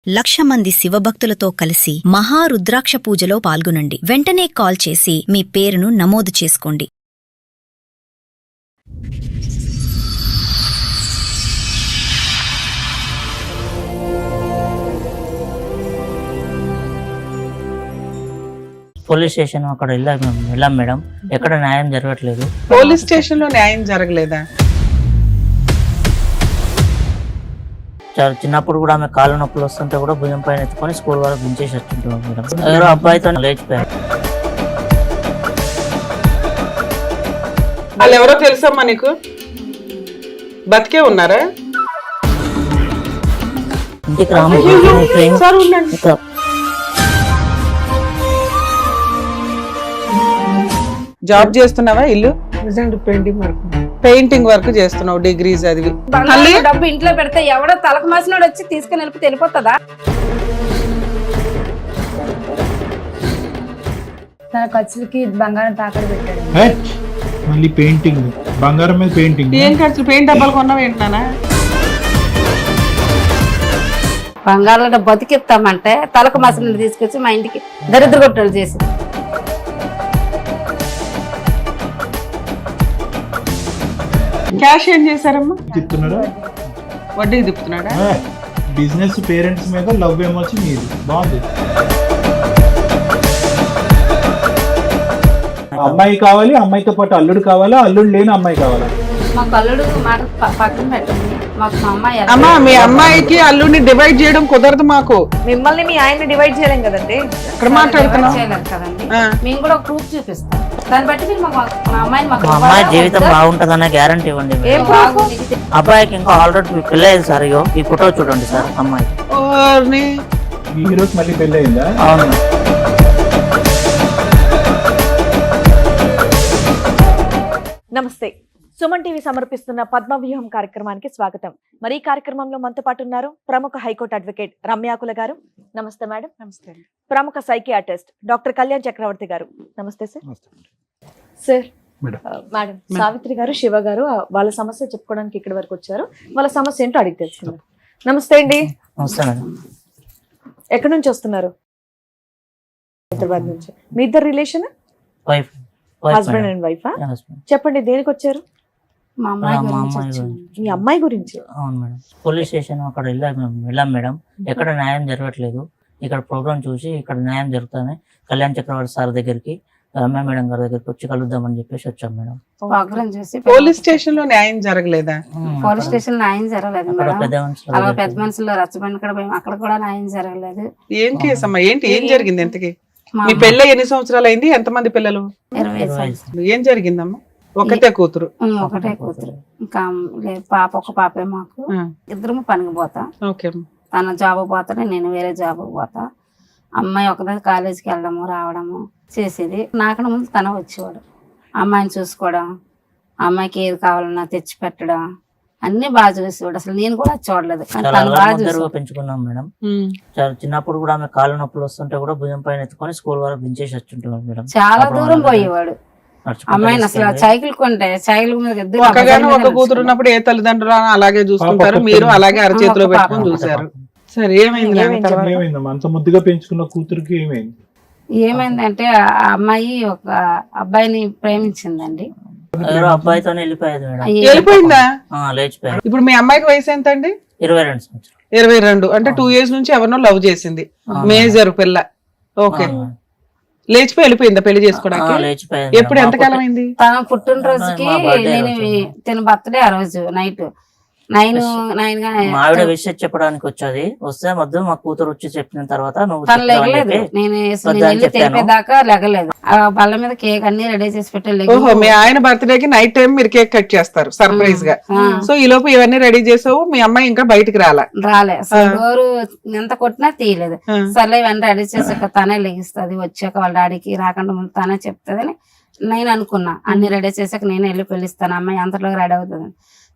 1,00,000 మంది శివభక్తులతో కలిసి మహారుద్రాక్ష పూజలో పాల్గొనండి. వెంటనే కాల్ చేసి మీ పేరును నమోదు చేసుకోండి. పోలీస్ స్టేషన్ అక్కడ వెళ్ళాం మేడం. ఎక్కడ న్యాయం జరగట్లేదు. పోలీస్ స్టేషన్ లో న్యాయం జరగలేదా? చిన్నప్పుడు కూడా ఆమె కాళ్ళ నొప్పులు వస్తుంటే కూడా భుజం పైన ఎత్తుకొని స్కూల్ వరకు దించేసి వచ్చింటాం మేడం. ఎవరో అబ్బాయితో లేచిపోయారు. వాళ్ళు ఎవరో తెలుసమ్మా నీకు? బతికే ఉన్నారా? ఇంటికి రాము. జాబ్ చేస్తున్నావా? ఇల్లు పెయింటింగ్ వర్క్ చేస్తున్నావు, డిగ్రీ చదివి. డబ్బు ఇంట్లో పెడితే ఎవడో తలకు మాసినోడు వచ్చి తీసుకుని వెళ్ళిపోతే వెళ్ళిపోతుందా? తన ఖర్చులకి బంగారం తాకట్టు పెట్టాడు. మళ్ళీ పెయింటింగ్, బంగారం మీద పెయింటింగ్. ఏం ఖర్చు? పెయింట్ డబ్బాలు కొన్నావు ఏంటన్నా? బంగారంలో బతికిస్తామంటే తలకు మాసిన తీసుకొచ్చి మా ఇంటికి దరిద్ర కొట్టలు చేసి క్యాష్ ఏం చేశారమ్మా? తిప్పుతున్నారా? వడ్డీకి తిప్పుతున్నాడా? బిజినెస్ పేరెంట్స్ మీద లవ్ ఏమొచ్చి మీది బాగుంది. అమ్మాయి కావాలి, అమ్మాయితో పాటు అల్లుడు కావాలా, అల్లుడు లేని అమ్మాయి కావాలా? మాకు అల్లుడు మాట పక్కన పెట్టండి. మాకు మా అమ్మాయి అమ్మా, మీ అమ్మాయికి అల్లుడిని డివైడ్ చేయడం కుదరదు మాకు. మిమ్మల్ని మీ ఆయన్ని డివైడ్ చేయలేం కదండి. ఎక్కడ మాట్లాడుతున్నావు? చేయలేరు కదండి. మేము కూడా ఒక ప్రూఫ్ చూపిస్తాం. దాన్ని బట్టి మీరు మా అమ్మాయిని మా అమ్మాయి జీవితం బాగుంటదన్న గ్యారంటీ ఇవ్వండి. అబ్బాయికి ఇంకా ఆల్రెడీ పెళ్ళయింది సార్. ఈ ఫోటో చూడండి సార్. అమ్మాయి ఈ రోజు మళ్ళీ పెళ్ళి అయిందా? అవును. నమస్తే. సుమన్ టీవీ సమర్పిస్తున్న పద్మవ్యూహం కార్యక్రమానికి స్వాగతం. మరి ఈ కార్యక్రమంలో మనతో పాటు ఉన్నారు ప్రముఖ హైకోర్టు అడ్వకేట్ రమ్యాకుల గారు. నమస్తే మేడం. నమస్తే. ప్రముఖ సైకియాట్రిస్ట్ డాక్టర్ కళ్యాణ్ చక్రవర్తి గారు. నమస్తే సార్. సార్ మేడం సావిత్రి గారు, శివ గారు వాళ్ళ సమస్య చెప్పుకోవడానికి ఇక్కడి వరకు వచ్చారు. వాళ్ళ సమస్య ఏంటో అడిగి తెలుసుకున్నారు. నమస్తే అండి. నమస్తే మేడం. ఎక్కడి నుంచి వస్తున్నారు? హైదరాబాద్ నుంచి. మీ ఇద్దరు రిలేషన్? వైఫ్, హస్బెండ్ అండ్ వైఫా? చెప్పండి, దేనికి వచ్చారు? మా అమ్మాయి మీ అమ్మాయి గురించి. అవును మేడం. పోలీస్ స్టేషన్ అక్కడ వెళ్ళాం మేడం. ఎక్కడ న్యాయం జరగట్లేదు. ఇక్కడ ప్రోగ్రామ్ చూసి ఇక్కడ న్యాయం జరుగుతుంది. కళ్యాణ్ చక్రవర్తి సార్ దగ్గరికి, రమ్య మేడం గారి దగ్గరికి వచ్చి కలుద్దామని చెప్పేసి వచ్చాం మేడం. ప్రోగ్రామ్ చూసి పోలీస్ స్టేషన్ లో న్యాయం జరగలేదా? పోలీస్ స్టేషన్ న్యాయం జరగలేదు మేడం. పెద్ద మనుషులు రచ్చబండి కూడా అక్కడ కూడా న్యాయం జరగలేదు. ఏం కేసు అమ్మా? ఏంటి, ఏం జరిగింది? ఎంతకి మీ పెళ్ళి ఎన్ని సంవత్సరాలు అయింది? ఎంతమంది పిల్లలు? 20 ఏం జరిగిందమ్మా? ఒకటే కూతురు? ఒకటే కూతురు. ఇంకా పాప, ఒక పాపే మాకు. ఇద్దరు పనికి పోతా. తన జాబ్ పోతాడు, నేను వేరే జాబ్ పోతా. అమ్మాయి ఒకదాని కాలేజీకి వెళ్ళడము రావడము చేసేది. నాకన్నా ముందు తన వచ్చేవాడు. అమ్మాయిని చూసుకోవడం, అమ్మాయికి ఏది కావాలన్నా తెచ్చి పెట్టడం అన్ని బాగా చూసేవాడు. అసలు నేను కూడా చూడలేదు, పెంచుకున్నాం మేడం. చిన్నప్పుడు కూడా ఆమె కాళ్ళ నొప్పులు వస్తుంటే కూడా భుజం పైన ఎత్తుకొని స్కూల్ వరకు దించేసి వచ్చింటాం మేడం. చాలా దూరం పోయేవాడు. అమ్మాయిని అసలు సైకిల్ కొంటే సైకిల్ మీద ఒక కూతురు ఉన్నప్పుడు ఏ తల్లిదండ్రులు అలాగే చూసుకుంటారు, మీరు అలాగే అరచేతిలో పెట్టుకొని చూసారు. సరే, ఏమైంది? అంత ముద్దుగా పెంచుకున్న కూతురికి ఏమైంది? ఏమైందంటే ఆ అమ్మాయి ఒక అబ్బాయిని ప్రేమించిందండి. ఎవరో అబ్బాయితో వెళ్ళిపోయేది మేడం. వెళ్ళిపోయిందా? లేచిపోయారు. ఇప్పుడు మీ అమ్మాయికి వయసు ఎంత అండి? 22 సంవత్సరాలు. 22 అంటే 2 years నుంచి ఎవరినో లవ్ చేసింది. మేజర్ పిల్ల. ఓకే. లేచిపోయి వెళ్ళిపోయిందా పెళ్లి చేసుకోవడానికి? ఎప్పుడు, ఎంతకాలం అయింది? తన పుట్టినరోజుకి నేను తన బర్త్డే ఆ రోజు నైట్ 9 ఆవిడ విషయం చెప్పడానికి వచ్చేది. వస్తే మధ్య మా కూతురు వచ్చి చెప్పిన తర్వాత తను లెగలేదు. నేను తెలిపేదాకా లెగలేదు. ఆ బల్ల మీద కేక్ అన్ని రెడీ చేసి పెట్టాలి. ఓహో, మీ ఆయన బర్త్డేకి నైట్ టైం మీరు కేక్ కట్ చేస్తారు సర్ప్రైజ్ గా. సో ఈ లోపు ఇవన్నీ రెడీ చేసావు, మీ అమ్మాయి ఇంకా బయటకు రాలే. డోరు ఎంత కొట్టినా తీయలేదు. సర్లే ఇవన్నీ రెడీ చేసాక తనే లెగిస్తుంది. వచ్చాక వాళ్ళ డాడీకి రాకుండా ముందు తనే చెప్తుందని నేను అనుకున్నా. అన్ని రెడీ చేసాక నేనే వెళ్ళి పెళ్లిస్తాను, అమ్మాయి అంతలో రెడీ అవుతుంది.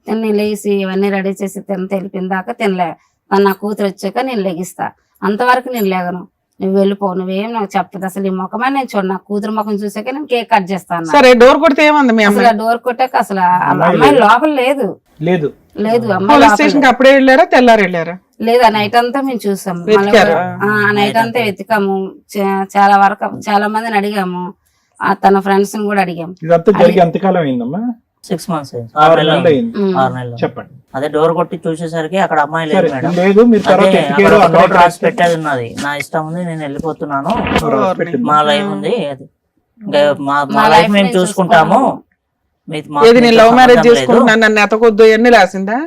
నేను లేచి ఇవన్నీ రెడీ చేసి తెలిపిన దాకా తినలే. నా కూతురు వచ్చాక నేను లెగిస్తా. అంతవరకు నేను లేగను. నువ్వు వెళ్ళిపో, నువ్వేం నాకు చెప్పదు. అసలు ఈ ముఖమే నేను చూడ, నా కూతురు ముఖం చూసాక నేను కేక్ కట్ చేస్తాను. సరే, డోర్ కొడితే ఏమంది? డోర్ కొట్టాక అసలు అమ్మాయి లోపల లేదు. లేదు అమ్మాయి పోలీస్ లోపల స్టేషన్ కి అప్పుడే వెళ్ళారా తెల్లారు వెళ్ళారా? లేదు. ఆ నైట్ అంతా మేము చూసాము. వెతికారా? నైట్ అంతా వెతికాము. చాలా వరకు చాలా మందిని అడిగాము. తన ఫ్రెండ్స్ ని కూడా అడిగాము. ఇదంతా జరిగి ఎంతకాలం అయిందమ్మా? 6 months అయింది. 6 నెలలు అయింది. 6 నెలలు. చెప్పండి. అదే డోర్ కొట్టి చూసేసరికి అక్కడ అమ్మాయి లేదు సరే, మేడం. లేదు మీరు తర్వాత అదే ఎతికారు, అక్కడ ఒక అక్కడే నోట్ రాసి పెట్టేది ఉన్నది, నా ఇష్టం ఉంది నేను వెళ్ళిపోతున్నాను, పెట్టింది. మా లైఫ్ ఉంది, అది ఇంకా మా లైఫ్ మేము చూసుకుంటాము, ఏది నేను లవ్ మ్యారేజ్ చేసుకుంటున్నాను నన్ను ఎతకొద్దు అని రాసిందా?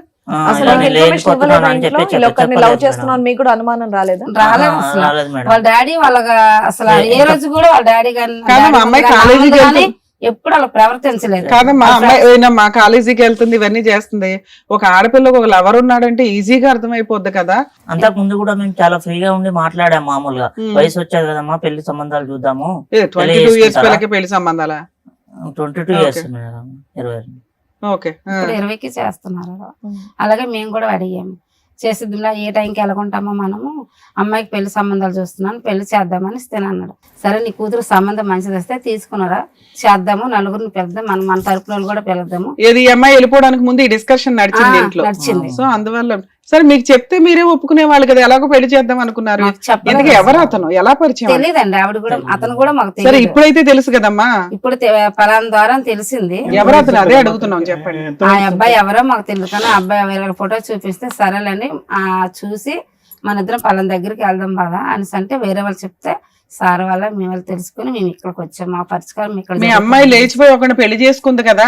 అసలు ఇలా నేను వెళ్ళిపోతున్నాను అని చెప్పి ఇలా ఒకరిని లవ్ చెప్పలేదు చేస్తున్నాను మీకు కూడా అనుమానం రాలేదా? రాలేదు అసలు. రాలేదు మేడం. వాళ్ళ డాడీ వాళ్ళగా అసలు ఏ రోజు కూడా వాళ్ళ డాడీ కాదు, మా అమ్మాయి కాలేజీకి కానీ వెళ్తుంది. ఎప్పుడు అలా ప్రవర్తించలేదు. కాదమ్మా, అమ్మాయి మా కాలేజీకి వెళ్తుంది, ఇవన్నీ చేస్తుంది. ఒక ఆడపిల్లకు ఒక లవర్ ఉన్నాడంటే ఈజీగా అర్థమైపోద్ది కదా. అంతకు ముందు కూడా మేము చాలా ఫ్రీగా ఉండి మాట్లాడాం మామూలుగా. వయసు వచ్చేది కదమ్మా పెళ్లి సంబంధాలు చూద్దాము. 22 years పిల్లకి పెళ్లి సంబంధాలా? 22 years మేడం. 20. ఓకే. ఇప్పుడు 20కి చేస్తున్నారు. అలాగే మేము కూడా అడిగాము, చేసిద్దాంలా ఏ టైంకి వెళ్ళకుంటామో మనము, అమ్మాయికి పెళ్లి సంబంధాలు చూస్తున్నాను, పెళ్లి చేద్దామని ఇస్తాను అన్నాడు. సరే నీ కూతురు సంబంధం మంచిది వస్తే తీసుకున్నారా, చేద్దాము, నలుగురిని పిలుద్దాం, మన తరపున కూడా పిలుద్దాము. ఏది ఈ అమ్మాయి వెళ్ళిపోవడానికి ముందు ఈ డిస్కషన్ నడిచింది ఇంట్లో. నడిచింది. సో అందువల్ల సరే మీకు చెప్తే మీరే ఒప్పుకునే వాళ్ళు కదా, ఎలాగో పెళ్లి చేద్దాం అనుకున్నారు. మాకు చెప్పలేదు ఎందుకు అసలు. ఎవరు అతను, ఎలా పరిచయం? తెలియదండి ఆవిడ కూడా, అతను కూడా మాకు సరే తెలియదు. ఇప్పుడైతే తెలుసు కదమ్మా. ఇప్పుడు పలానా ద్వారా తెలిసింది. ఎవరు అతను, అదే అడుగుతున్నాం చెప్పండి. ఆ అబ్బాయి ఎవరో మాకు తెలియదు, కానీ ఆ అబ్బాయి వేరే ఫోటో చూపిస్తే సరేలేని చూసి మన ఇద్దరం పలానా దగ్గరికి వెళ్దాం బాగా అనేసి అంటే వేరే వాళ్ళు చెప్తే సార్ వల్ల మేము వాళ్ళు తెలుసుకుని మేము ఇక్కడికి వచ్చాము. మా పరిష్కారం ఇక్కడ. మీ అమ్మాయి లేచిపోయి ఒకరిని పెళ్లి చేసుకుంది కదా,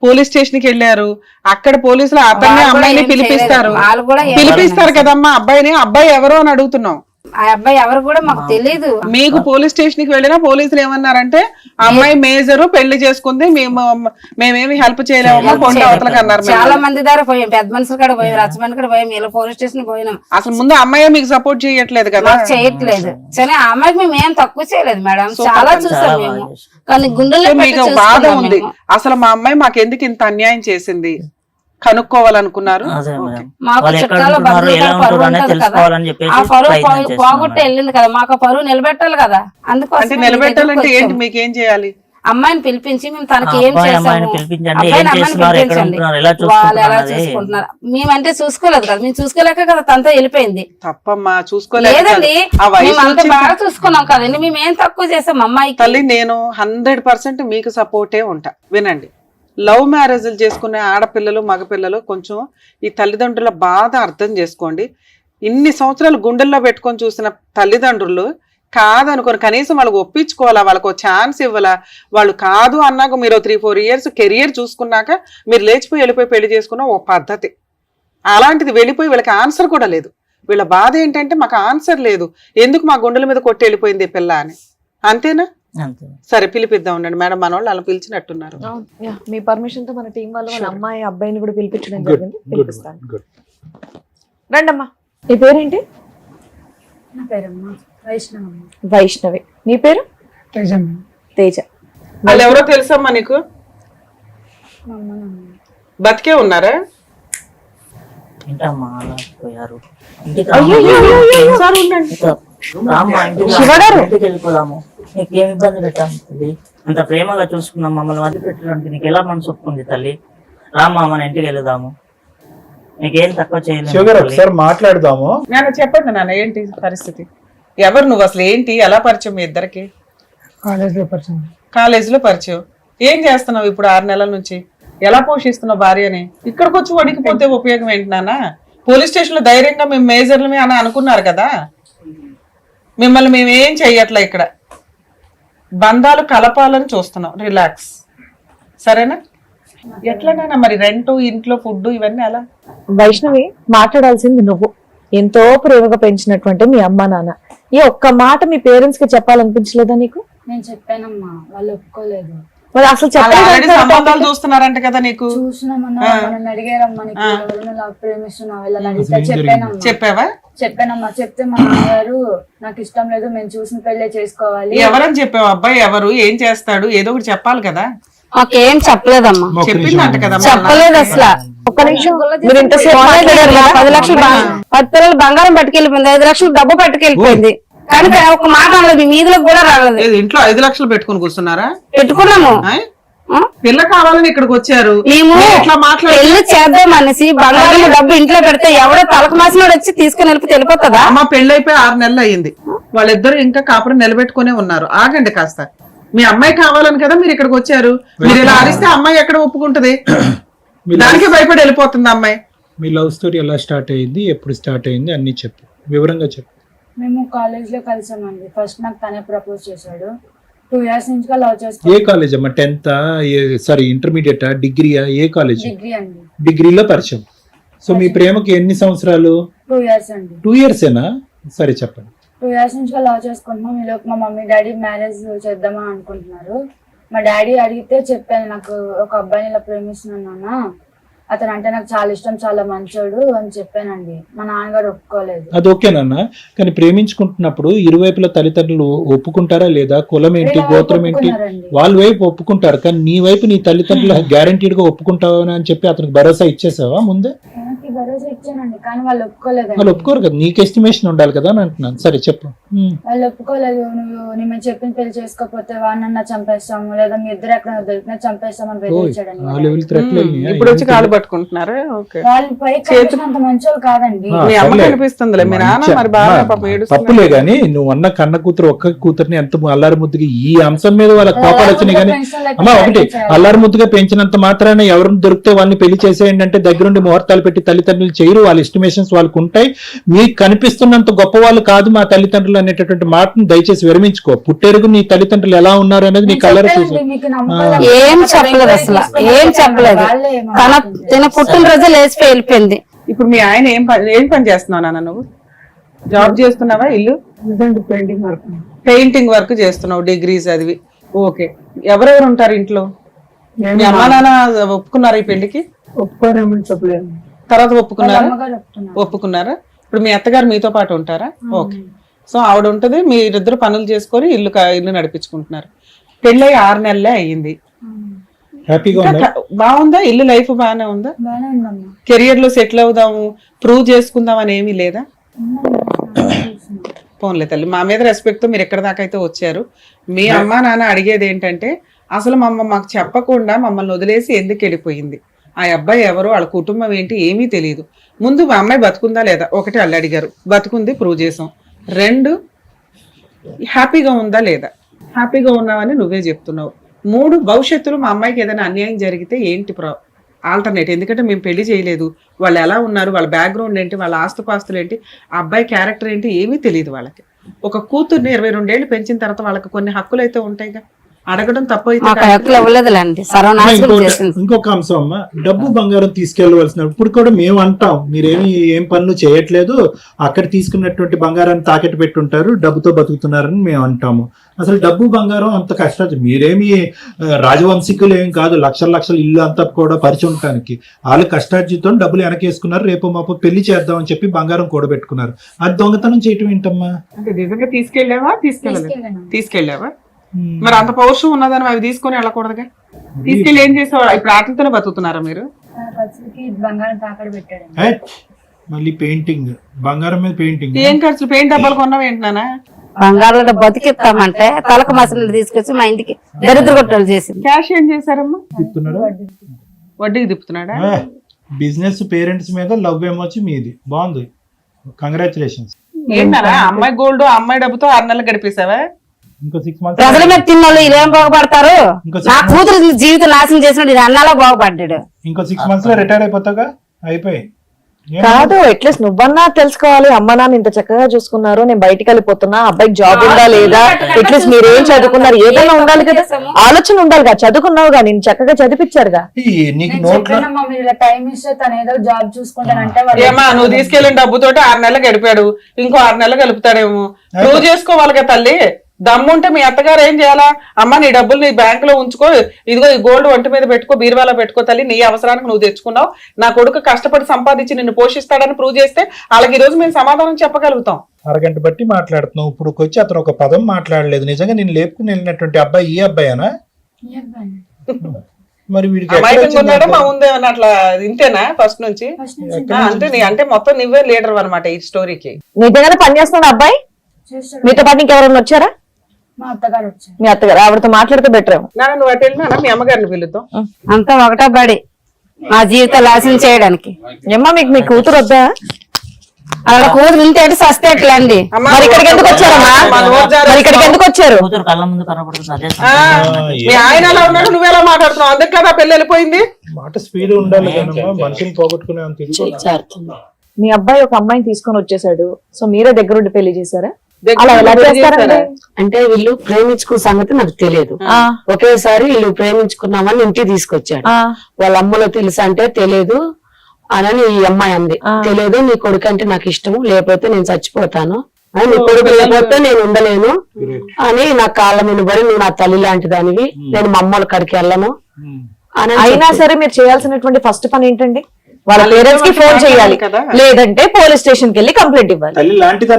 పోలీస్ స్టేషన్ కి వెళ్ళారు, అక్కడ పోలీసులు అతన్ని అమ్మాయిని పిలిపిస్తారు, వాళ్ళు కూడా పిలిపిస్తారు కదమ్మా అబ్బాయిని. అబ్బాయి ఎవరో అని అడుగుతున్నాం. ఆ అబ్బాయి ఎవరు కూడా మాకు తెలియదు. మీకు పోలీస్ స్టేషన్ కి వెళ్ళినా పోలీసులు ఏమన్నారంటే అమ్మాయి మేజరు పెళ్లి చేసుకుంది, మేమేమి హెల్ప్ చేయలేమమ్మా, కొండ అవతలకి అన్నారు. చాలా మంది దగ్గర పోయాం, పెద్ద మనుషులు కూడా పోయాం, రచ్చబండి కూడా పోయాం, ఇలా పోలీస్ స్టేషన్ పోయినాం. అసలు ముందు అమ్మాయి మీకు సపోర్ట్ చేయట్లేదు కదా. మాకు చేయట్లేదు. సరే ఆ అమ్మాయికి మేము ఏం తక్కువ చేయలేదు మేడం, చాలా చూసాం మేము, కానీ గుండెల్లో మీకు బాధ ఉంది, అసలు మా అమ్మాయి మాకెందుకు ఇంత అన్యాయం చేసింది కనుక్కోవాలనుకున్నారు. అదే మేడం. మాకు వాళ్ళు ఎక్కడ చుట్టాలు ఉంటున్నారు, బంధువులు ఎలా పరువు ఉంటున్నారు అనేది ఉంటది కదా, తెలుసుకోవాలని చెప్పేసి ఆ పరువు ప్రయత్నం చేస్తున్నాం పోగొట్టి మేడం. వెళ్ళింది కదా, మాకు ఆ పరువు నిలబెట్టాలి కదా. అందుకోసం అంటే మేము నిలబెట్టాలంటే దగ్గరికి ఏంటి, వచ్చాము. మీకేం చేయాలి? అమ్మాయిని పిలిపించి మేము తనకి ఏం అబ్బాయి చేసాము, అమ్మాయిని పిలిపించండి, ఏం అబ్బాయిని అమ్మాయిని చేస్తున్నారు, ఎక్కడ పిలిపించండి, ఉంటున్నారు, ఎలా వాళ్ళు ఎలా చూసుకుంటున్నారు, చూసుకుంటున్నారు. మేమంటే చూసుకోలేదు కదా, మేము చూసుకోలేక కదా తనతో వెళ్ళిపోయింది. తప్పమ్మా, చూసుకోలేదు. లేదండి ఆ వయసు మేము అంత వచ్చింది. బాగా చూసుకున్నాం కదండి, మేము ఏం తక్కువ చేసాం అమ్మాయికి. తల్లి నేను 100% మీకు సపోర్టే ఉంటా. వినండి, లవ్ మ్యారేజ్లు చేసుకునే ఆడపిల్లలు మగపిల్లలు కొంచెం ఈ తల్లిదండ్రుల బాధ అర్థం చేసుకోండి. ఇన్ని సంవత్సరాలు గుండెల్లో పెట్టుకొని చూసిన తల్లిదండ్రులు కాదనుకోని కనీసం వాళ్ళకి ఒప్పించుకోవాలా, వాళ్ళకు ఛాన్స్ ఇవ్వాలా. వాళ్ళు కాదు అన్నాక మీరు 3-4 years కెరియర్ చూసుకున్నాక మీరు లేచిపోయి వెళ్ళిపోయి పెళ్లి చేసుకున్న ఓ పద్ధతి. అలాంటిది వెళ్ళిపోయి వీళ్ళకి ఆన్సర్ కూడా లేదు. వీళ్ళ బాధ ఏంటంటే మాకు ఆన్సర్ లేదు, ఎందుకు మా గుండెల మీద కొట్టి వెళ్ళిపోయింది ఈ పిల్ల అని. అంతేనా? అంతే. సరే పిలిపిద్దాం ఉండండి మేడం, మన వాళ్ళు అలా పిలిచినట్టున్నారు. మీ పర్మిషన్ తో మన టీం వాళ్ళు వాళ్ళ అమ్మాయి అబ్బాయిని కూడా పిలిపించడం గుడ్ జరిగింది. గుడ్ పిలిపిస్తాను. గుడ్. రండమ్మా. నీ పేరేంటి? నా పేరమ్మా వైష్ణవి. వైష్ణవి. నీ పేరు? తేజ. వాళ్ళు ఎవరో తెలుసమ్మా నీకు? బతికే ఉన్నారా? ఏంటమ్మా అలా పోయారు? ఇంటికి సార్ ఉండండి. రామ్మా, ఇంటికి శివగారు. ఇంటికి వెళ్ళిపోదాము. నీకేం ఇబ్బంది పెట్టాము తల్లి, అంత ప్రేమగా చూసుకున్నాం, మమ్మల్ని మధ్య పెట్టడానికి నీకు ఎలా మనసు ఒప్పుకుంది తల్లి? రామ్మా మన ఇంటికి వెళ్దాము, నీకేం తక్కువ శివగారు చేయలేదు. ఒకసారి మాట్లాడదాము. నాన్న చెప్పండి నాన్న, ఏంటి పరిస్థితి? ఎవరు నువ్వు అసలు, ఏంటి, ఎలా పరిచయం మీ ఇద్దరికి? కాలేజీలో పరిచయం. ఏం చేస్తున్నావు ఇప్పుడు 6 నెలల నుంచి? ఎలా పోషిస్తున్నావు భార్యని? ఇక్కడికి వచ్చి వడికిపోతే ఉపయోగం ఏంటి నాన్న? పోలీస్ స్టేషన్ లో ధైర్యంగా మేము మేజర్లమే అని అనుకున్నారు కదా, మిమ్మల్ని మేమేం చెయ్యట్లే. ఇక్కడ బంధాలు కలపాలని చూస్తున్నాం. రిలాక్స్, సరేనా? ఎట్లనైనా మరి రెంట్, ఇంట్లో ఫుడ్ ఇవన్నీ ఎలా? వైష్ణవి, మాట్లాడాల్సింది నువ్వు. ఎంతో ప్రేమగా పెంచినటువంటి మీ అమ్మా నాన్న, ఈ ఒక్క మాట మీ పేరెంట్స్ కి చెప్పాలనిపించలేదా నీకు? నేను చెప్పానమ్మా, వాళ్ళు ఒప్పుకోలేదు. మరి అసలు ఆల్రెడీ సంబంధాలు చెప్పాలి. చూస్తున్నారంట కదా నీకు? చూసినామన్నా, మనం అడిగారమ్మా, నీకు ఎవరిని లవ్ ప్రేమిస్తున్నావు వెళ్ళని అడిగితే చెప్పానమ్మా. చెప్పావా? చెప్పానమ్మా. చెప్తే మా నాన్నగారు నాకు ఇష్టం లేదు, మేము చూసిన పెళ్ళే చేసుకోవాలి. ఎవరని చెప్పావు? అబ్బాయి ఎవరు, ఏం చేస్తాడు, ఏదో ఒకటి చెప్పాలి కదా. మాకేం చెప్పలేదమ్మా, చెప్పిందంట కదా. చెప్పలేదు అసలు. ఒక్క నిమిషం, మీరు ఇంతసేపు మాట్లాడారు కదా. 10 లక్షలు 10 పిల్లలు బంగారం పట్టుకెళ్ళిపోయింది, 5 లక్షలు డబ్బు పట్టుకెళ్ళిపోయింది, కానీ ఒక మాట అనలేదు, మీదిలో కూడా రాలేదు. ఏది, ఇంట్లో 5 లక్షలు పెట్టుకుని కూర్చున్నారా? పెట్టుకున్నాము. పిల్ల కావాలని ఇక్కడికి వచ్చారు, మేము మీరు ఇట్లా మాట్లాడారు. పెళ్లి చేద్దాం అనేసి బంగారం డబ్బు ఇంట్లో పెడితే ఎవడో తలకు మాసినోడు వచ్చి తీసుకుని వెళ్ళిపోతుందా? అమ్మ పెళ్ళైపోయి 6 నెలలు అయ్యింది, వాళ్ళిద్దరు ఇంకా కాపురం నిలబెట్టుకునే ఉన్నారు. ఆగండి కాస్త. మీ అమ్మాయి కావాలని కదా మీరు ఇక్కడికి వచ్చారు. మీరు ఇలా అరిస్తే అమ్మాయి ఎక్కడ ఒప్పుకుంటది? దానికి భయపడి వెళ్ళిపోతుంది అమ్మాయి. మీ లవ్ స్టోరీ ఎలా స్టార్ట్ అయ్యింది, ఎప్పుడు స్టార్ట్ అయ్యింది అన్ని చెప్పు, వివరంగా చెప్పు. మేము కాలేజ్ లో కలిసామండి. ఫస్ట్ నాకు తనే ప్రపోజ్ చేశాడు. 2 years నుంచి లవ్ ఏ చేసుకున్నాం. కాలేజ్ అమ్మా? 10th సారీ ఇంటర్మీడియట్ డిగ్రీయా? ఏ కాలేజ్? డిగ్రీ అండి. డిగ్రీలో పరిచయం. సో మీ ప్రేమకి ఎన్ని సంవత్సరాలు? 2 years అండి. 2 years ఏనా? సరే చెప్పండి. 2 years నుంచి లవ్ చేసుకుంటున్నాం. ఈలోపు మా మమ్మీ డాడీ మ్యారేజ్ చేద్దామని అనుకుంటున్నారు. మా డాడీ అడిగితే చెప్పాను, నాకు ఒక అబ్బాయిని ఇలా ప్రేమిస్తున్నాను నాన్న, అతను అంటే నాకు చాలా ఇష్టం, చాలా మంచోడు అని చెప్పానండి. మా నాన్నగారు ఒప్పుకోలేదు. అది ఓకేనన్నా, కానీ ప్రేమించుకుంటున్నప్పుడు ఇరువైపుల తల్లిదండ్రులు ఒప్పుకుంటారా లేదా? కులం ఏంటి, వీళ్ళ గోత్రం ఏంటి, ఒప్పుకున్నారండి. వాళ్ళ వైపు ఒప్పుకుంటారు, కానీ నీ వైపు నీ తల్లిదండ్రులు గ్యారంటీడ్ గా ఒప్పుకుంటావని అని చెప్పి అతనికి భరోసా ఇచ్చేసావా ముందే? నాకు భరోసా ఇచ్చానండి, కానీ వాళ్ళు ఒప్పుకోలేదు. వాళ్ళు ఒప్పుకోరు కదా, నీకు ఎస్టిమేషన్ ఉండాలి కదా అని అంటున్నాను. సరే చెప్పు. వాళ్ళు ఒప్పుకోలేదు. నువ్వు మేము చెప్పిన పెళ్లి చేసుకోకపోతే వాడినన్నా చంపేస్తాము, లేదా మీ ఇద్దరు ఎక్కడ దొరికినా చంపేస్తామని బెదిరించాడండి. ఆ లెవెల్ థ్రెట్లు ఇప్పుడు వచ్చి కాలు పట్టుకుంటున్నారు. ఓకే, వాళ్ళు పై అంత మంచోళ్ళు కాదండి. మీ అమ్మ కనిపిస్తుందిలే, మీ నాన్న మరి బాగా పాపం ఏడుస్తున్నారు. తప్పులే గాని నువ్వు అన్న కన్న కూతురు ఒక్క కూతుర్ని ఎంత అల్లారి ముద్దుగా ఈ అంశం మీద వాళ్ళ కోపాలు వచ్చినాయి కానీ అమ్మా ఒకటి అల్లారి ముద్దుగా పెంచినంత మాత్రాన ఎవరిని దొరికితే వాళ్ళని పెళ్లి చేసేయండి అంటే దగ్గరుండి ముహూర్తాలు పెట్టి తల్లిదండ్రులు చేయరు. వాళ్ళ ఎస్టిమేషన్స్ వాళ్ళకు ఉంటాయి. మీకు కనిపిస్తున్నంత గొప్ప వాళ్ళు కాదు మా తల్లిదండ్రులు అనేటటువంటి మాటను దయచేసి విరమించుకో. పుట్టెరుగు నీ తల్లిదండ్రులు ఎలా ఉన్నారు అనేది నీ కళ్ళలో చూసి ఏం చెప్పలేదు, అసలు ఏం చెప్పలేదు. తన పుట్టినరోజు లేచిపోయి వెళ్ళిపోయింది. ఇప్పుడు మీ ఆయన ఏం పని చేస్తున్నావు నాన్న? నువ్వు జాబ్ చేస్తున్నావా? ఇల్లు పెయింటింగ్ వర్క్ చేస్తున్నావు, డిగ్రీ చదివి. ఓకే, ఎవరెవరు ఉంటారు ఇంట్లో? మీ అమ్మా నాన్న ఒప్పుకున్నారు ఈ పెళ్లికి? తర్వాత ఒప్పుకున్నారా? ఒప్పుకున్నారా? ఇప్పుడు మీ అత్తగారు మీతో పాటు ఉంటారా? ఓకే, సో ఆవిడ ఉంటది, మీరిద్దరు పనులు చేసుకొని ఇల్లు నడిపించుకుంటున్నారు. పెళ్ళి 6 నెలలే అయ్యింది. హ్యాపీగా ఉన్నా? బాగుందా ఇల్లు? లైఫ్ బాగానే ఉందా? బాగానే ఉందమ్మా. కెరియర్ లో సెటిల్ అవుదాము, ప్రూవ్ చేసుకుందాం అని ఏమీ లేదా? పోన్లే తల్లి, మా మీద రెస్పెక్ట్ తో మీరు ఎక్కడి దాకా అయితే వచ్చారు. మీ అమ్మా నాన్న అడిగేది ఏంటంటే, అసలు మాకు చెప్పకుండా మమ్మల్ని వదిలేసి ఎందుకు వెళ్ళిపోయింది, ఆ అబ్బాయి ఎవరు, వాళ్ళ కుటుంబం ఏంటి ఏమీ తెలియదు. ముందు మా అమ్మాయి బతుకుందా లేదా? ఒకటి వాళ్ళు అడిగారు, బతుకుంది, ప్రూవ్ చేసాం. 2 హ్యాపీగా ఉందా లేదా? హ్యాపీగా ఉన్నావని నువ్వే చెప్తున్నావు. 3 భవిష్యత్తులో మా అమ్మాయికి ఏదైనా అన్యాయం జరిగితే ఏంటి ఆల్టర్నేట్? ఎందుకంటే మేము పెళ్లి చేయలేదు, వాళ్ళు ఎలా ఉన్నారు, వాళ్ళ బ్యాక్గ్రౌండ్ ఏంటి, వాళ్ళ ఆస్తుపాస్తులు ఏంటి, ఆ అబ్బాయి క్యారెక్టర్ ఏంటి ఏమీ తెలియదు వాళ్ళకి. ఒక కూతుర్ని 22 ఏళ్ళు పెంచిన తర్వాత వాళ్ళకి కొన్ని హక్కులు అయితే ఉంటాయిగా, అడగడం తప్పు అయితే. ఇంకొక అంశం అమ్మా, డబ్బు బంగారం తీసుకెళ్లవలసిన ఇప్పుడు కూడా మేము అంటాం, ఏం పనులు చేయట్లేదు, అక్కడ తీసుకున్నటువంటి బంగారాన్ని తాకెట్టు పెట్టుంటారు, డబ్బుతో బతుకుతున్నారని మేము అంటాము. అసలు డబ్బు బంగారం అంత కష్టం, మీరేమి రాజవంశీకులు ఏం కాదు, లక్షల ఇల్లు అంతా కూడా పరిచయటానికి. వాళ్ళు కష్టార్జితం డబ్బులు వెనకేసుకున్నారు, రేపు మాపు పెళ్లి చేద్దామని చెప్పి బంగారం కూడబెట్టుకున్నారు. అది దొంగతనం చేయటం ఏంటమ్మా? అంటే నిజంగా తీసుకెళ్ళావా? మరి అంత పౌరుషం ఉన్నదని అవి తీసుకొని వెళ్ళకూడదుగా? తీసుకెళ్ళి ఏం చేసావు? ఇప్పుడు ఆటలతోనే బతుకుతున్నారా మీరు? బంగారం తాకడ పెట్టాడు. మళ్ళీ పెయింటింగ్, బంగారం మీద పెయింటింగ్. ఏం ఖర్చులు? పెయింట్ డబ్బాలు కొన్నావు ఏంటన్నా? బంగారంలో బతికిస్తామంటే తలకు మసలు తీసుకొచ్చి మా ఇంటికి దరిద్ర కొట్టలు చేసింది. క్యాష్ ఏం చేశారమ్మా? వడ్డీకి తిప్పుతున్నాడా? బిజినెస్ పేరెంట్స్ మీద లవ్ ఏమొచ్చి మీది బాగుంది, కంగ్రాచులేషన్స్. ఏంటన్నా అమ్మాయి గోల్డ్, అమ్మాయి డబ్బుతో 6 నెలలు గడిపేశావా? ఇంకో 6 months ప్రజల మీద తిన్నోళ్ళు ఇదేం బాగుపడతారు? నా కూతురు జీవితం నాశనం చేసినట్టు ఇది అన్నాలో బాగుపడ్డాడు. ఇంకో 6 months లో రిటైర్ అయిపోతాగా, అయిపోయి. కాదు, అట్లీస్ట్ నువ్వన్నా తెలుసుకోవాలి, అమ్మ నాన్న ఇంత చక్కగా చూసుకున్నారు, నేను బయటికి వెళ్ళిపోతున్నా, అబ్బాయికి జాబ్ ఉందా లేదా, అట్లీస్ట్ మీరేం చదువుకున్నారు, ఏదైనా ఉండాలి కదా, ఆలోచన ఉండాలి కదా. చదువుకున్నావుగా, నేను చక్కగా చదివించారుగా. నీకు నోట్లో టైం ఇస్తే తను ఏదో జాబ్ చూసుకుంటానంటే ఏమా నువ్వు తీసుకెళ్ళిన డబ్బుతోటి 6 నెలలు గడిపాడు, ఇంకో 6 నెలలు గలుపుతాడేమో. నువ్వు చేసుకోవాలిగా తల్లి. దమ్ముంటే మీ అత్తగారు ఏం చేయాలా? అమ్మ నీ డబ్బులు నీ బ్యాంక్ లో ఉంచుకో, ఇదిగో ఈ గోల్డ్ ఒంటి మీద పెట్టుకో, బీరువాలో పెట్టుకో తల్లి, నీ అవసరానికి నువ్వు తెచ్చుకున్నావు, నా కొడుకు కష్టపడి సంపాదించి నిన్ను పోషిస్తాడని ప్రూవ్ చేస్తే వాళ్ళకి ఈ రోజు మేము సమాధానం చెప్పగలుగుతాం. అరగంట బట్టి మాట్లాడుతున్నావు, ఇప్పుడు వచ్చి అతను ఒక పదం మాట్లాడలేదు. నిజంగా నేను లేపుకుని వెళ్ళినటువంటి అబ్బాయి ఈ అబ్బాయేనా? మరి వీడికి ఉన్నాడా మా ఉందేమన్నా అట్లా ఇంతేనా ఫస్ట్ నుంచి? అంటే మొత్తం నువ్వే లీడర్ అనమాట ఈ స్టోరీకి. నిజంగానే పని చేస్తున్నాడు అబ్బాయి? మీతో పాటు ఇంకెవరన్నా వచ్చారా? మా అత్తగారు వచ్చారు. మీ అత్తగారు ఆవిడతో మాట్లాడితే బెటర్ ఏమో. నాన్న నువ్వు అటు వెళ్ళినా మీ అమ్మగారిని పిలుద్దాం. అంతా ఒకటో బడి మా జీవితం నాశనం చేయడానికి. ఏమ్మా మీకు మీ కూతురు వద్దా? ఆవిడ కూతురు ఉంటే సస్తే ఎట్లా అండి? అమ్మా, మరి ఇక్కడికి ఎందుకు వచ్చారమ్మా? మరి ఇక్కడికి ఎందుకు వచ్చారు? కూతురు కళ్ళ ముందు కనపడుతుంది అదే ఆ, మీ ఆయన ఎలా ఉన్నాడు, నువ్వెలా మాట్లాడుతున్నావు? అందుకే కదా పెళ్లి వెళ్ళిపోయింది. మాట స్పీడ్ ఉండాలి కదమ్మా, మనిషిని పోగొట్టుకునే అంత ఇది. మీ అబ్బాయి ఒక అమ్మాయిని తీసుకొని వచ్చేసాడు, సో మీరే దగ్గరుండి పెళ్లి చేశారా? దగ్గర అలా ఎలా ఉండి చేస్తారండి? అంటే వీళ్ళు ప్రేమించుకున్న సంగతి నాకు తెలియదు. ఆ, ఒకేసారి వీళ్ళు ప్రేమించుకున్నామని ఇంటికి తీసుకొచ్చాడు. ఆ, వాళ్ళ అమ్మలో తెలుసా అంటే తెలియదు అని ఈ అమ్మాయి అంది. తెలియదు, నీ కొడుకు అంటే నాకు ఇష్టము, లేకపోతే నేను చచ్చిపోతాను, నీ కొడుకు లేకపోతే నేను ఉండలేను అని నా కాళ్ళ మీద పడి, నువ్వు నా తల్లి లాంటి దానివి, నేను మా అమ్మల కాడికి వెళ్ళను అని అయినా సరే మీరు చేయాల్సినటువంటి ఫస్ట్ పని ఏంటండి? వాళ్ళ పేరెంట్స్ కి ఫోన్ చేయాలి, కదా. లేదంటే పోలీస్ స్టేషన్ కి వెళ్ళి కంప్లైంట్ ఇవ్వాలి. తల్లి లాంటిది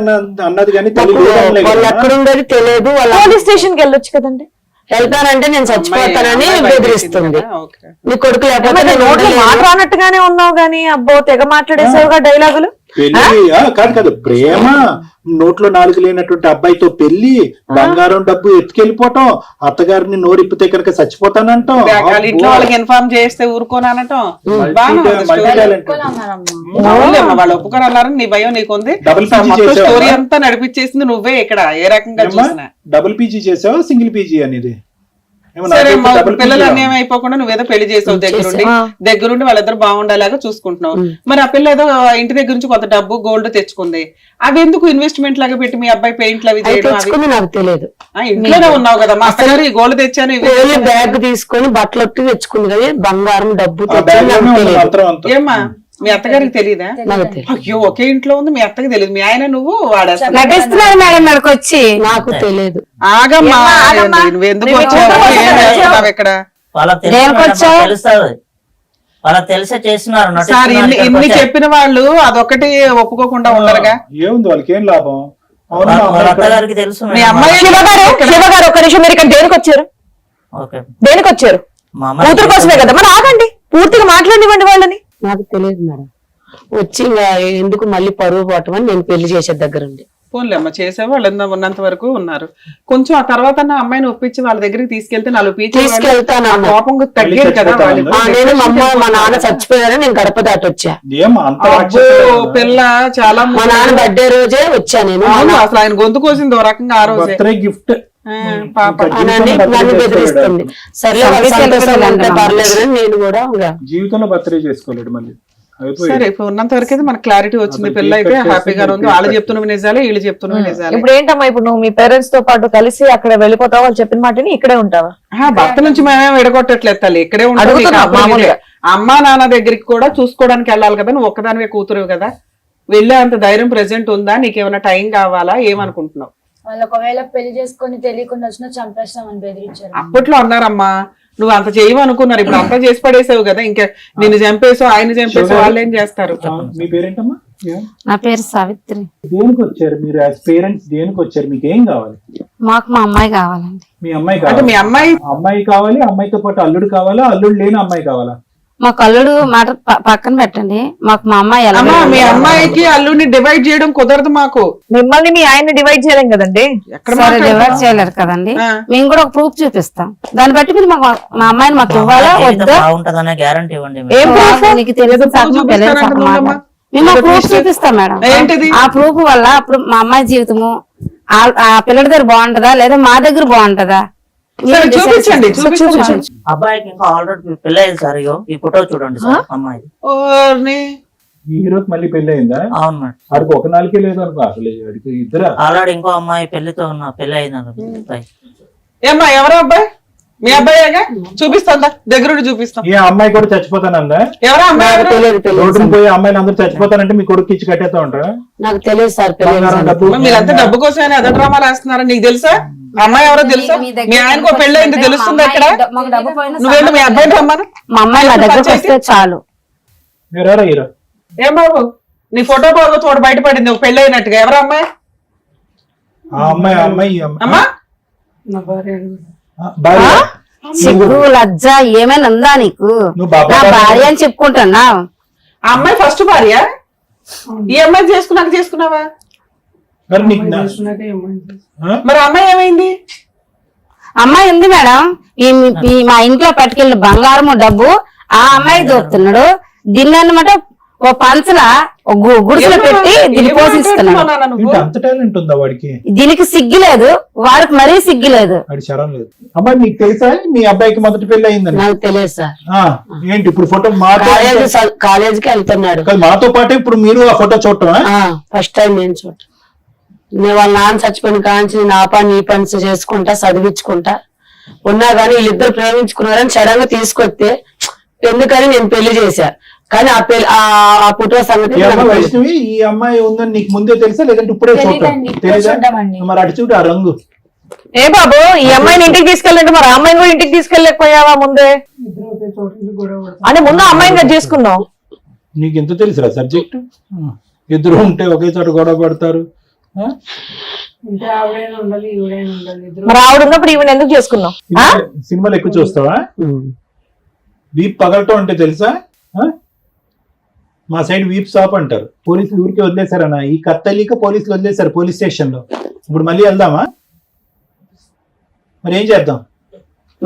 అన్నది కానీ తల్లి లేదనలే వాళ్ళు కదా. ఎక్కడుండేది తెలియదు. వాళ్ళ పోలీస్ స్టేషన్ కి వెళ్ళొచ్చు కదండి. వెళ్తానంటే నేను చచ్చిపోతానని బెదిరిస్తుంది. ఓకే. నీ కొడుకు లేకపోతే ఏమన్నా నేను నోట్లో ఉండలేను. మాట రానట్టుగానే ఉన్నావు గానీ అబ్బో తెగ మాట్లాడేసావుగా డైలాగులు. పెళ్లి కాదు కాదు, ప్రేమ నోట్లో నాలుగు లేనటువంటి అబ్బాయితో పెళ్లి, బంగారం డబ్బు ఎత్తుకెళ్ళిపోవటం, అత్తగారిని నోరిప్పితే కనుక చచ్చిపోతానంటాం. వాళ్ళ ఇంట్లో వాళ్ళకి ఇన్ఫార్మ్ చేస్తే ఊరుకోనటం. వాళ్ళు ఒప్పుకోనన్నారని నీ భయం నీకుంది. డబుల్ పీజీ మొత్తం చేసావా? స్టోరీ అంతా నడిపించేసింది నువ్వే ఇక్కడ ఏ రకంగా చూసినా. డబుల్ పీజీ చేసావా సింగిల్ పీజీ అనేది? సరే మా పిల్లలు అన్యాయం అయిపోకుండా నువ్వేదో పెళ్లి చేసావు దగ్గరుండి వాళ్ళిద్దరు బాగుండేలాగా చూసుకుంటున్నావు. మరి ఆ పిల్ల ఏదో ఇంటి దగ్గర నుంచి కొంత డబ్బు గోల్డ్ తెచ్చుకుంది, అవి ఎందుకు ఇన్వెస్ట్మెంట్ లాగా పెట్టి మీ అబ్బాయి పెయింట్లు అవి చేయడం? తెచ్చుకుంది నాకు తెలియదు. ఇంట్లోనే ఉన్నావు కదా, మా అత్తగారు ఈ గోల్డ్ తెచ్చాను ఇవి ఓన్లీ బ్యాగ్ తీసుకొని బట్టలు ఒట్టి తెచ్చుకుంది కదా, బంగారం డబ్బు ఆ బ్యాగ్ తెచ్చింది నాకు లోనే ఉంది తెలియదు. మంత్రం అంతా. ఏమ్మా మీ అత్తగారికి తెలియదా? నాకు తెలియదు. అయ్యో ఒకే ఇంట్లో ఉంది, మీ అత్తకి తెలియదు, మీ ఆయన నువ్వు వాడేస్తా. నటిస్తున్నాడు మేడం ఇక్కడికి వచ్చి. నాకు తెలియదు. ఆగమ్మా, ఆగమ్మా. నువ్వు ఎందుకు నువ్వు వచ్చావు? ఎక్కడ ఏం వచ్చావు? చేస్తున్నావు ఇక్కడ? వాళ్ళకి తెలుస్తుంది, వాళ్ళకి తెలిసే చేస్తున్నారు. సార్ ఇన్ని చెప్పిన వాళ్ళు అదొకటి ఒప్పుకోకుండా ఉండరుగా. ఏముంది వాళ్ళకి ఏం లాభం? అవునా? వాళ్ళ అత్తగారికి తెలుసు మీ మేడం. అమ్మాయి శివగారు ఒక్క నిమిషం, మీరు ఇక్కడ దేనికి వచ్చారు? ఓకే దేనికి వచ్చారు? మా అమ్మాయి కూతురు కోసమే కదా. మరి ఆగండి, పూర్తిగా మాట్లాడివ్వండి వాళ్ళని. నాకు తెలియదు మేడం. వచ్చి ఇంకా ఎందుకు మళ్ళీ పరువు పోవటం అని నేను పెళ్లి చేసే దగ్గర ఉండి. ఫోన్లే అమ్మ చేసే వాళ్ళు ఉన్నంత వరకు ఉన్నారు. కొంచెం ఆ తర్వాత నా అమ్మాయిని ఒప్పించి వాళ్ళ దగ్గరికి తీసుకెళ్తే నాలుగు పీచు తీసుకెళ్తాను అన్న. కోపం తగ్గేది కదా వాళ్ళు. నేను మా అమ్మ మా నాన్న చచ్చిపోయారని నేను గడప దాటి వచ్చా. ఏం అంత అబ్బో, రాక్షసుడు? పిల్ల చాలా మా నాన్న బర్త్డే రోజే వచ్చా నేను. అవును, అసలు ఆయన గొంతు కోసింది ఓ రకంగా ఆ రోజే. బర్త్డే గిఫ్ట్ పాప అని నన్ను బెదిరిస్తుంది. సర్లే వాళ్ళ సంతోషం అంటే పర్లేదు అని నేను కూడా ఇంకా జీవితంలో బర్త్డే చేసుకోలేడు మళ్ళీ. అయిపోయి సరే ఇప్పుడు ఉన్నంత వరకు అయితే మనకు క్లారిటీ వచ్చింది. పిల్ల అయితే హ్యాపీగా ఉంది. వాళ్ళు చెప్తున్నవి నిజాలే, వీళ్ళు చెప్తున్నవి నిజాలే. ఇప్పుడు ఏంటమ్మా, ఇప్పుడు నువ్వు మీ పేరెంట్స్ తో పాటు కలిసి అక్కడ వెళ్ళిపోతావా? వాళ్ళు చెప్పిన మాటని ఇక్కడే ఉంటావా? భర్త నుంచి మేమే విడగొట్టట్లేదు తల్లి, ఇక్కడే ఉంటుంది. అడుగుతున్నా మామూలుగా. అమ్మా నాన్న దగ్గరికి కూడా చూసుకోవడానికి వెళ్ళాలి కదా, నువ్వు ఒక్కదానివే కూతురు కదా. వెళ్ళే అంత ధైర్యం ప్రెసెంట్ ఉందా? నీకేమైనా టైం కావాలా? ఏమనుకుంటున్నావు? వాళ్ళు ఒకవేళ పెళ్లి చేసుకొని తెలియకుండా వచ్చినా చంపేస్తామని బెదిరించారు. అప్పట్లో అన్నారమ్మా, నువ్వు అంత చేయమనుకున్నారు, ఇప్పుడు అంతా చేసి పడేసావు కదా, ఇంకా నిన్ను చంపేసావు ఆయన చంపేసావు, వాళ్ళు ఏం చేస్తారు? మీ పేరేంటమ్మా? నా పేరు సావిత్రి. దేనికి వచ్చారు మీరు యాజ్ పేరెంట్స్? దేనికి వచ్చారు? మీకు ఏం కావాలి? మాకు మా అమ్మాయి కావాలండి. మీ అమ్మాయి అంటే కావాలి. మీ అమ్మాయి అమ్మాయి కావాలి, అమ్మాయితో పాటు అల్లుడు కావాలా? అల్లుడు లేని అమ్మాయి కావాలా? మాకు అల్లుడు మాట పక్కన పెట్టండి, మాకు మా అమ్మాయి ఎలా అమ్మా మీ అమ్మాయికి అల్లుడిని డివైడ్ చేయడం కుదరదు మాకు. మిమ్మల్ని మీ ఆయన్ని డివైడ్ చేయలేం కదండి. ఎక్కడ సరే మాట్లాడుతున్నావు? డివైడ్ చేయలేరు కదండి. ఆ. మేము కూడా ఒక ప్రూఫ్ చూపిస్తాం, దాన్ని బట్టి మీరు మాకు మా అమ్మాయిని మాకు ఇవ్వాలా వద్దా? బాగుంటదనే గ్యారంటీ ఇవ్వండి ఏం మేడం. proof? నీకు తెలియదు సగం, తెలియదు సగం చూపిస్తానంటున్నావమ్మా? మాట. మేము ప్రూఫ్ చూపిస్తాం మేడం. ఏంటిది? ఆ ప్రూఫ్ వల్ల అప్పుడు మా అమ్మాయి జీవితము ఆ పిల్లడి దగ్గర బాగుంటదా లేదా మా దగ్గర బాగుంటదా? సరే, చూపించండి, చూపించండి. అబ్బాయికి ఇంకా ఆల్రెడీ పెళ్లి అయింది సార్. ఇగో ఈ ఫోటో చూడండి సార్ అమ్మాయి. ఓర్ని. ఈ హీరోకి మళ్ళీ పెళ్లి అయిందా? అవును మేడం, వాడికి ఒక నాలుగే లేదు అనుకో అసలు. వాడికి ఇద్దరు ఆల్రెడీ ఇంకో అమ్మాయి పెళ్లితో ఉన్న పెళ్లి అయింది. ఏమ్మా ఎవరో అబ్బాయి? మీ అబ్బాయిగా? చూపిస్తుందా? దగ్గరుండి చూపిస్తాం. ఈ అమ్మాయి కూడా చచ్చిపోతానందా? ఎవరో అమ్మాయి ఎవరు? తెలియదు రోడ్డుని పోయి అమ్మాయిని అందరూ చచ్చిపోతానంటే మీ కొడుకు ఇచ్చి కట్టేస్తా ఉంటారా? నాకు తెలియదు సార్. బంగారం డబ్బు అమ్మా, మీరంతా డబ్బు కోసమే అదే డ్రామాలు వేస్తున్నారా? నీకు తెలుసా అమ్మాయి ఎవరో తెలుసా? మీ ఆయనకు పెళ్లి అయింది తెలుస్తుందా ఇక్కడ? మాకు డబ్బు పోయినా నువ్వేంటి మీ అబ్బాయిని రమ్మను. మా అమ్మాయి నా దగ్గరకు వస్తే చాలు. మీరెవరా హీరో? ఏం బాబు నీ ఫోటో బాబు తోడు బయటపడింది ఒక పెళ్లి అయినట్టుగా. ఎవరు అమ్మాయి? ఆ అమ్మాయి ఆ అమ్మాయి ఈ అమ్మాయి. అమ్మా ఆ, భార్య. సిగ్గు లజ్జ ఏమైనా ఉందా నీకు? నువ్వు బాబా నా భార్య అని చెప్పుకుంటున్నావు. ఆ అమ్మాయి ఫస్ట్ భార్య? ఈ అమ్మాయి చేసుకున్నావా? మరి నీకు ఆ? మరి ఆ అమ్మాయి ఏమైంది? అమ్మాయి ఉంది మేడం, ఈ మా ఇంట్లో పట్టుకెళ్ళిన బంగారము డబ్బు ఆ అమ్మాయి దొరుకుతున్నాడు. దీన్ని అన్నమాట ఓ పంచల గుడిసెలో పెట్టి దీన్ని పోషిస్తున్నాడు. ఇంకా అంత టాలెంట్ ఉందా వాడికి? దీనికి సిగ్గులేదు, వాడికి మరీ సిగ్గులేదు. వాడి శరం లేదు. అమ్మాయి మీకు తెలుసా మీ అబ్బాయికి మొదటి పెళ్లి అయిందని? నాకు తెలియదు సార్. ఏంటి ఇప్పుడు ఫోటో మాతో కాలేజీకి వెళ్తున్నాడు మాతో పాటు ఇప్పుడు మీరు ఆ ఫోటో చూడటం? ఫస్ట్ టైం నేను చూడటం. నేను వాళ్ళ నాన్న చచ్చిపోయిన కాంచి నేను ఆ పని ఈ పని చేసుకుంటా చదివించుకుంటా ఉన్నా గానీ వీళ్ళిద్దరు ప్రేమించుకున్నారని సడన్ గా తీసుకొస్తే ఎందుకని నేను పెళ్లి చేశా. కానీ ఆ ఫోటో సంగతి వైష్ణవి ఈ అమ్మాయి ఉందని నీకు ముందే తెలుసా లేదంటే ఇప్పుడే చూడటం? తెలీదా? మరి అటు చూడు ఆ రంగు. ఏ బాబు, ఈ అమ్మాయిని ఇంటికి తీసుకెళ్ళండి, మరి ఆ అమ్మాయిని కూడా ఇంటికి తీసుకెళ్ళలేకపోయావా ముందే? అంటే ముందు అమ్మాయిని కదా చేసుకున్నాం. నీకు ఎంత తెలుసురా సబ్జెక్ట్? ఇద్దరు ఉంటే ఒకే చోట గొడవ పడతారు. మరి ఆవిడ ఉన్నప్పుడు ఈవిడ ఎందుకు చేసుకున్నాం? సినిమాలు ఎక్కువ చూస్తావా? వీప్ పగలటం అంటే తెలుసా? మా సైడ్ వీప్ షాప్ అంటారు. పోలీసులు ఊరికే వదిలేశారన్న, ఈ కత్తలీక పోలీసులు వదిలేశారు పోలీస్ స్టేషన్ లో. ఇప్పుడు మళ్ళీ వెళ్దామా? మరి ఏం చేద్దాం?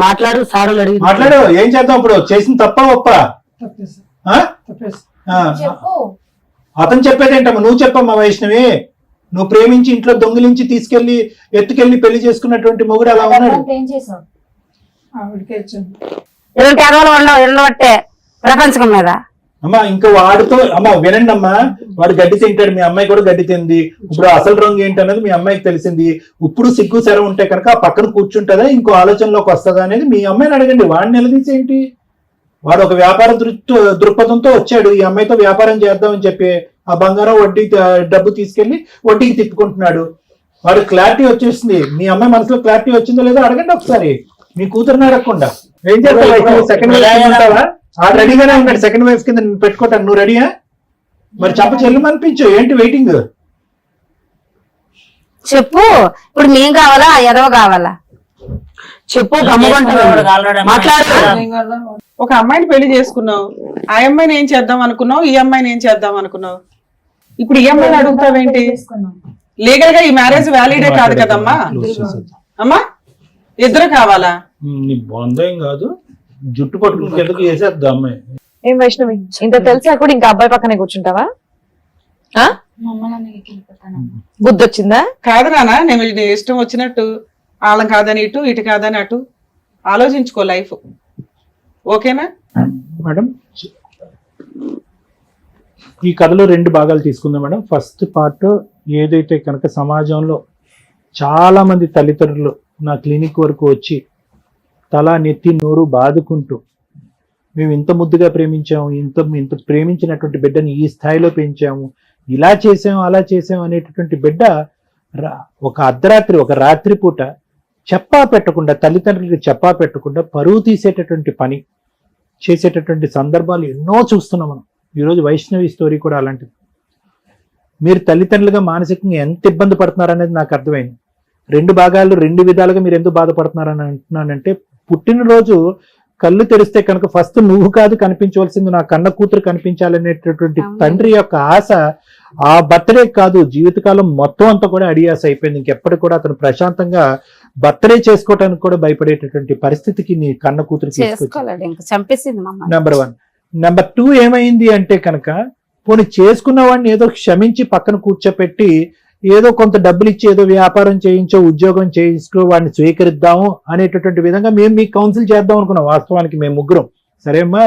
మాట్లాడు సారులు అడిగి మాట్లాడు. ఏం చేద్దాం ఇప్పుడు? చేసిన తప్ప ఒప్ప? అతను చెప్పేదేంటమ్మా? నువ్వు చెప్పమ్మా వైష్ణవి. నువ్వు ప్రేమించి ఇంట్లో దొంగిలించి తీసుకెళ్లి ఎత్తుకెళ్లి పెళ్లి చేసుకున్నటువంటి మొగుడు అలా ఉన్నాడు. ప్రపంచం మీద అమ్మా ఇంకా వాడితో అమ్మా వినండి అమ్మా, వాడు గడ్డి తింటాడు, మీ అమ్మాయి కూడా గడ్డి తింది. ఇప్పుడు అసలు రంగు ఏంటనేది మీ అమ్మాయికి తెలిసింది. ఇప్పుడు సిగ్గు శరం ఉంటే కనుక ఆ పక్కన కూర్చుంటుందా ఇంకో ఆలోచనలోకి వస్తుందా అనేది మీ అమ్మాయిని అడగండి. వాడిని నిలదీసేంటి? వాడు ఒక వ్యాపార దృక్పథంతో వచ్చాడు, ఈ అమ్మాయితో వ్యాపారం చేద్దామని చెప్పి ఆ బంగారం వడ్డీ డబ్బు తీసుకెళ్లి వడ్డీకి తిప్పుకుంటున్నాడు. వాడు క్లారిటీ వచ్చేసింది. మీ అమ్మాయి మనసులో క్లారిటీ వచ్చిందో లేదో అడగండి ఒకసారి. మీ కూతురుని అడగకుండా ఏం చేస్తావు? సెకండ్ వైఫ్ ఉంటావా? ఆ రెడీగానే ఉన్నాడు సెకండ్ వైఫ్ కింద పెట్టుకోవటాను. నువ్వు రెడీయా? మరి చెప్ప చెల్లుమనిపించు. ఏంటి వెయిటింగ్? చెప్పు. ఇప్పుడు మేం కావాలా ఎదవ కావాలా చెప్పు. ఒక అమ్మాయిని పెళ్లి చేసుకున్నావు, ఆ అమ్మాయిని ఏం చేద్దాం అనుకున్నావు, ఈ అమ్మాయిని ఏం చేద్దాం అనుకున్నావు. ఇప్పుడు ఈ అమ్మాయిని అడుగుతావేంటి? లీగల్ గా ఈ మ్యారేజ్ వ్యాలిడే కాదు కదమ్మా. అమ్మా ఇద్దరు కావాలా? నీ బాందేం కాదు, జుట్టు పట్టుకుని కిందకి వేసేద్దాం అమ్మాయి. ఏం వైష్ణవి, ఇంత తెలిసా కూడా ఇంకా అబ్బాయి పక్కనే కూర్చుంటావా? బుద్ధి వచ్చిందా? కాదు నానా, నేను ఇష్టం వచ్చినట్టు వాళ్ళం కాదని ఇటు, ఇటు కాదని అటు ఆలోచించుకో లైఫ్. ఓకేనా మేడం? ఈ కథలో 2 భాగాలు తీసుకుందాం మేడం. ఫస్ట్ పార్ట్ ఏదైతే కనుక సమాజంలో చాలా మంది తల్లిదండ్రులు నా క్లినిక్ వరకు వచ్చి తల నెత్తి నోరు బాదుకుంటూ మేము ఇంత ముద్దుగా ప్రేమించాము, ఇంత ప్రేమించినటువంటి బిడ్డని ఈ స్థాయిలో పెంచాము, ఇలా చేసాము అలా చేసాము అనేటటువంటి బిడ్డ ఒక అర్ధరాత్రి ఒక రాత్రి పూట చెప్పా పెట్టకుండా, తల్లిదండ్రులకి చెప్పా పెట్టకుండా పరువు తీసేటటువంటి పని చేసేటటువంటి సందర్భాలు ఎన్నో చూస్తున్నాం మనం. ఈరోజు వైష్ణవి స్టోరీ కూడా అలాంటిది. మీరు తల్లిదండ్రులుగా మానసికంగా ఎంత ఇబ్బంది పడుతున్నారనేది నాకు అర్థమైంది. 2 భాగాలు 2 విధాలుగా మీరు ఎందుకు బాధపడుతున్నారని అంటున్నానంటే, పుట్టినరోజు కళ్ళు తెరిస్తే కనుక ఫస్ట్ నువ్వు కాదు కనిపించవలసింది, నా కన్న కూతురు కనిపించాలనేటటువంటి తండ్రి యొక్క ఆశ ఆ బర్త్డే కాదు జీవితకాలం మొత్తం అంతా కూడా అడియాస అయిపోయింది. ఇంకెప్పటికి కూడా అతను ప్రశాంతంగా బర్త్డే చేసుకోవటానికి కూడా భయపడేటటువంటి పరిస్థితికి నీ కన్న కూతురు చంపేసింది. నెంబర్ 1. నెంబర్ 2 ఏమైంది అంటే కనుక, పోనీ చేసుకున్న వాడిని ఏదో క్షమించి పక్కన కూర్చోపెట్టి ఏదో కొంత డబ్బులు ఇచ్చి ఏదో వ్యాపారం చేయించో ఉద్యోగం చేయించుకో వాడిని స్వీకరిద్దాము అనేటటువంటి విధంగా మేము మీకు కౌన్సిల్ చేద్దాం అనుకున్నాం. వాస్తవానికి మేము ముగ్గురం సరే అమ్మా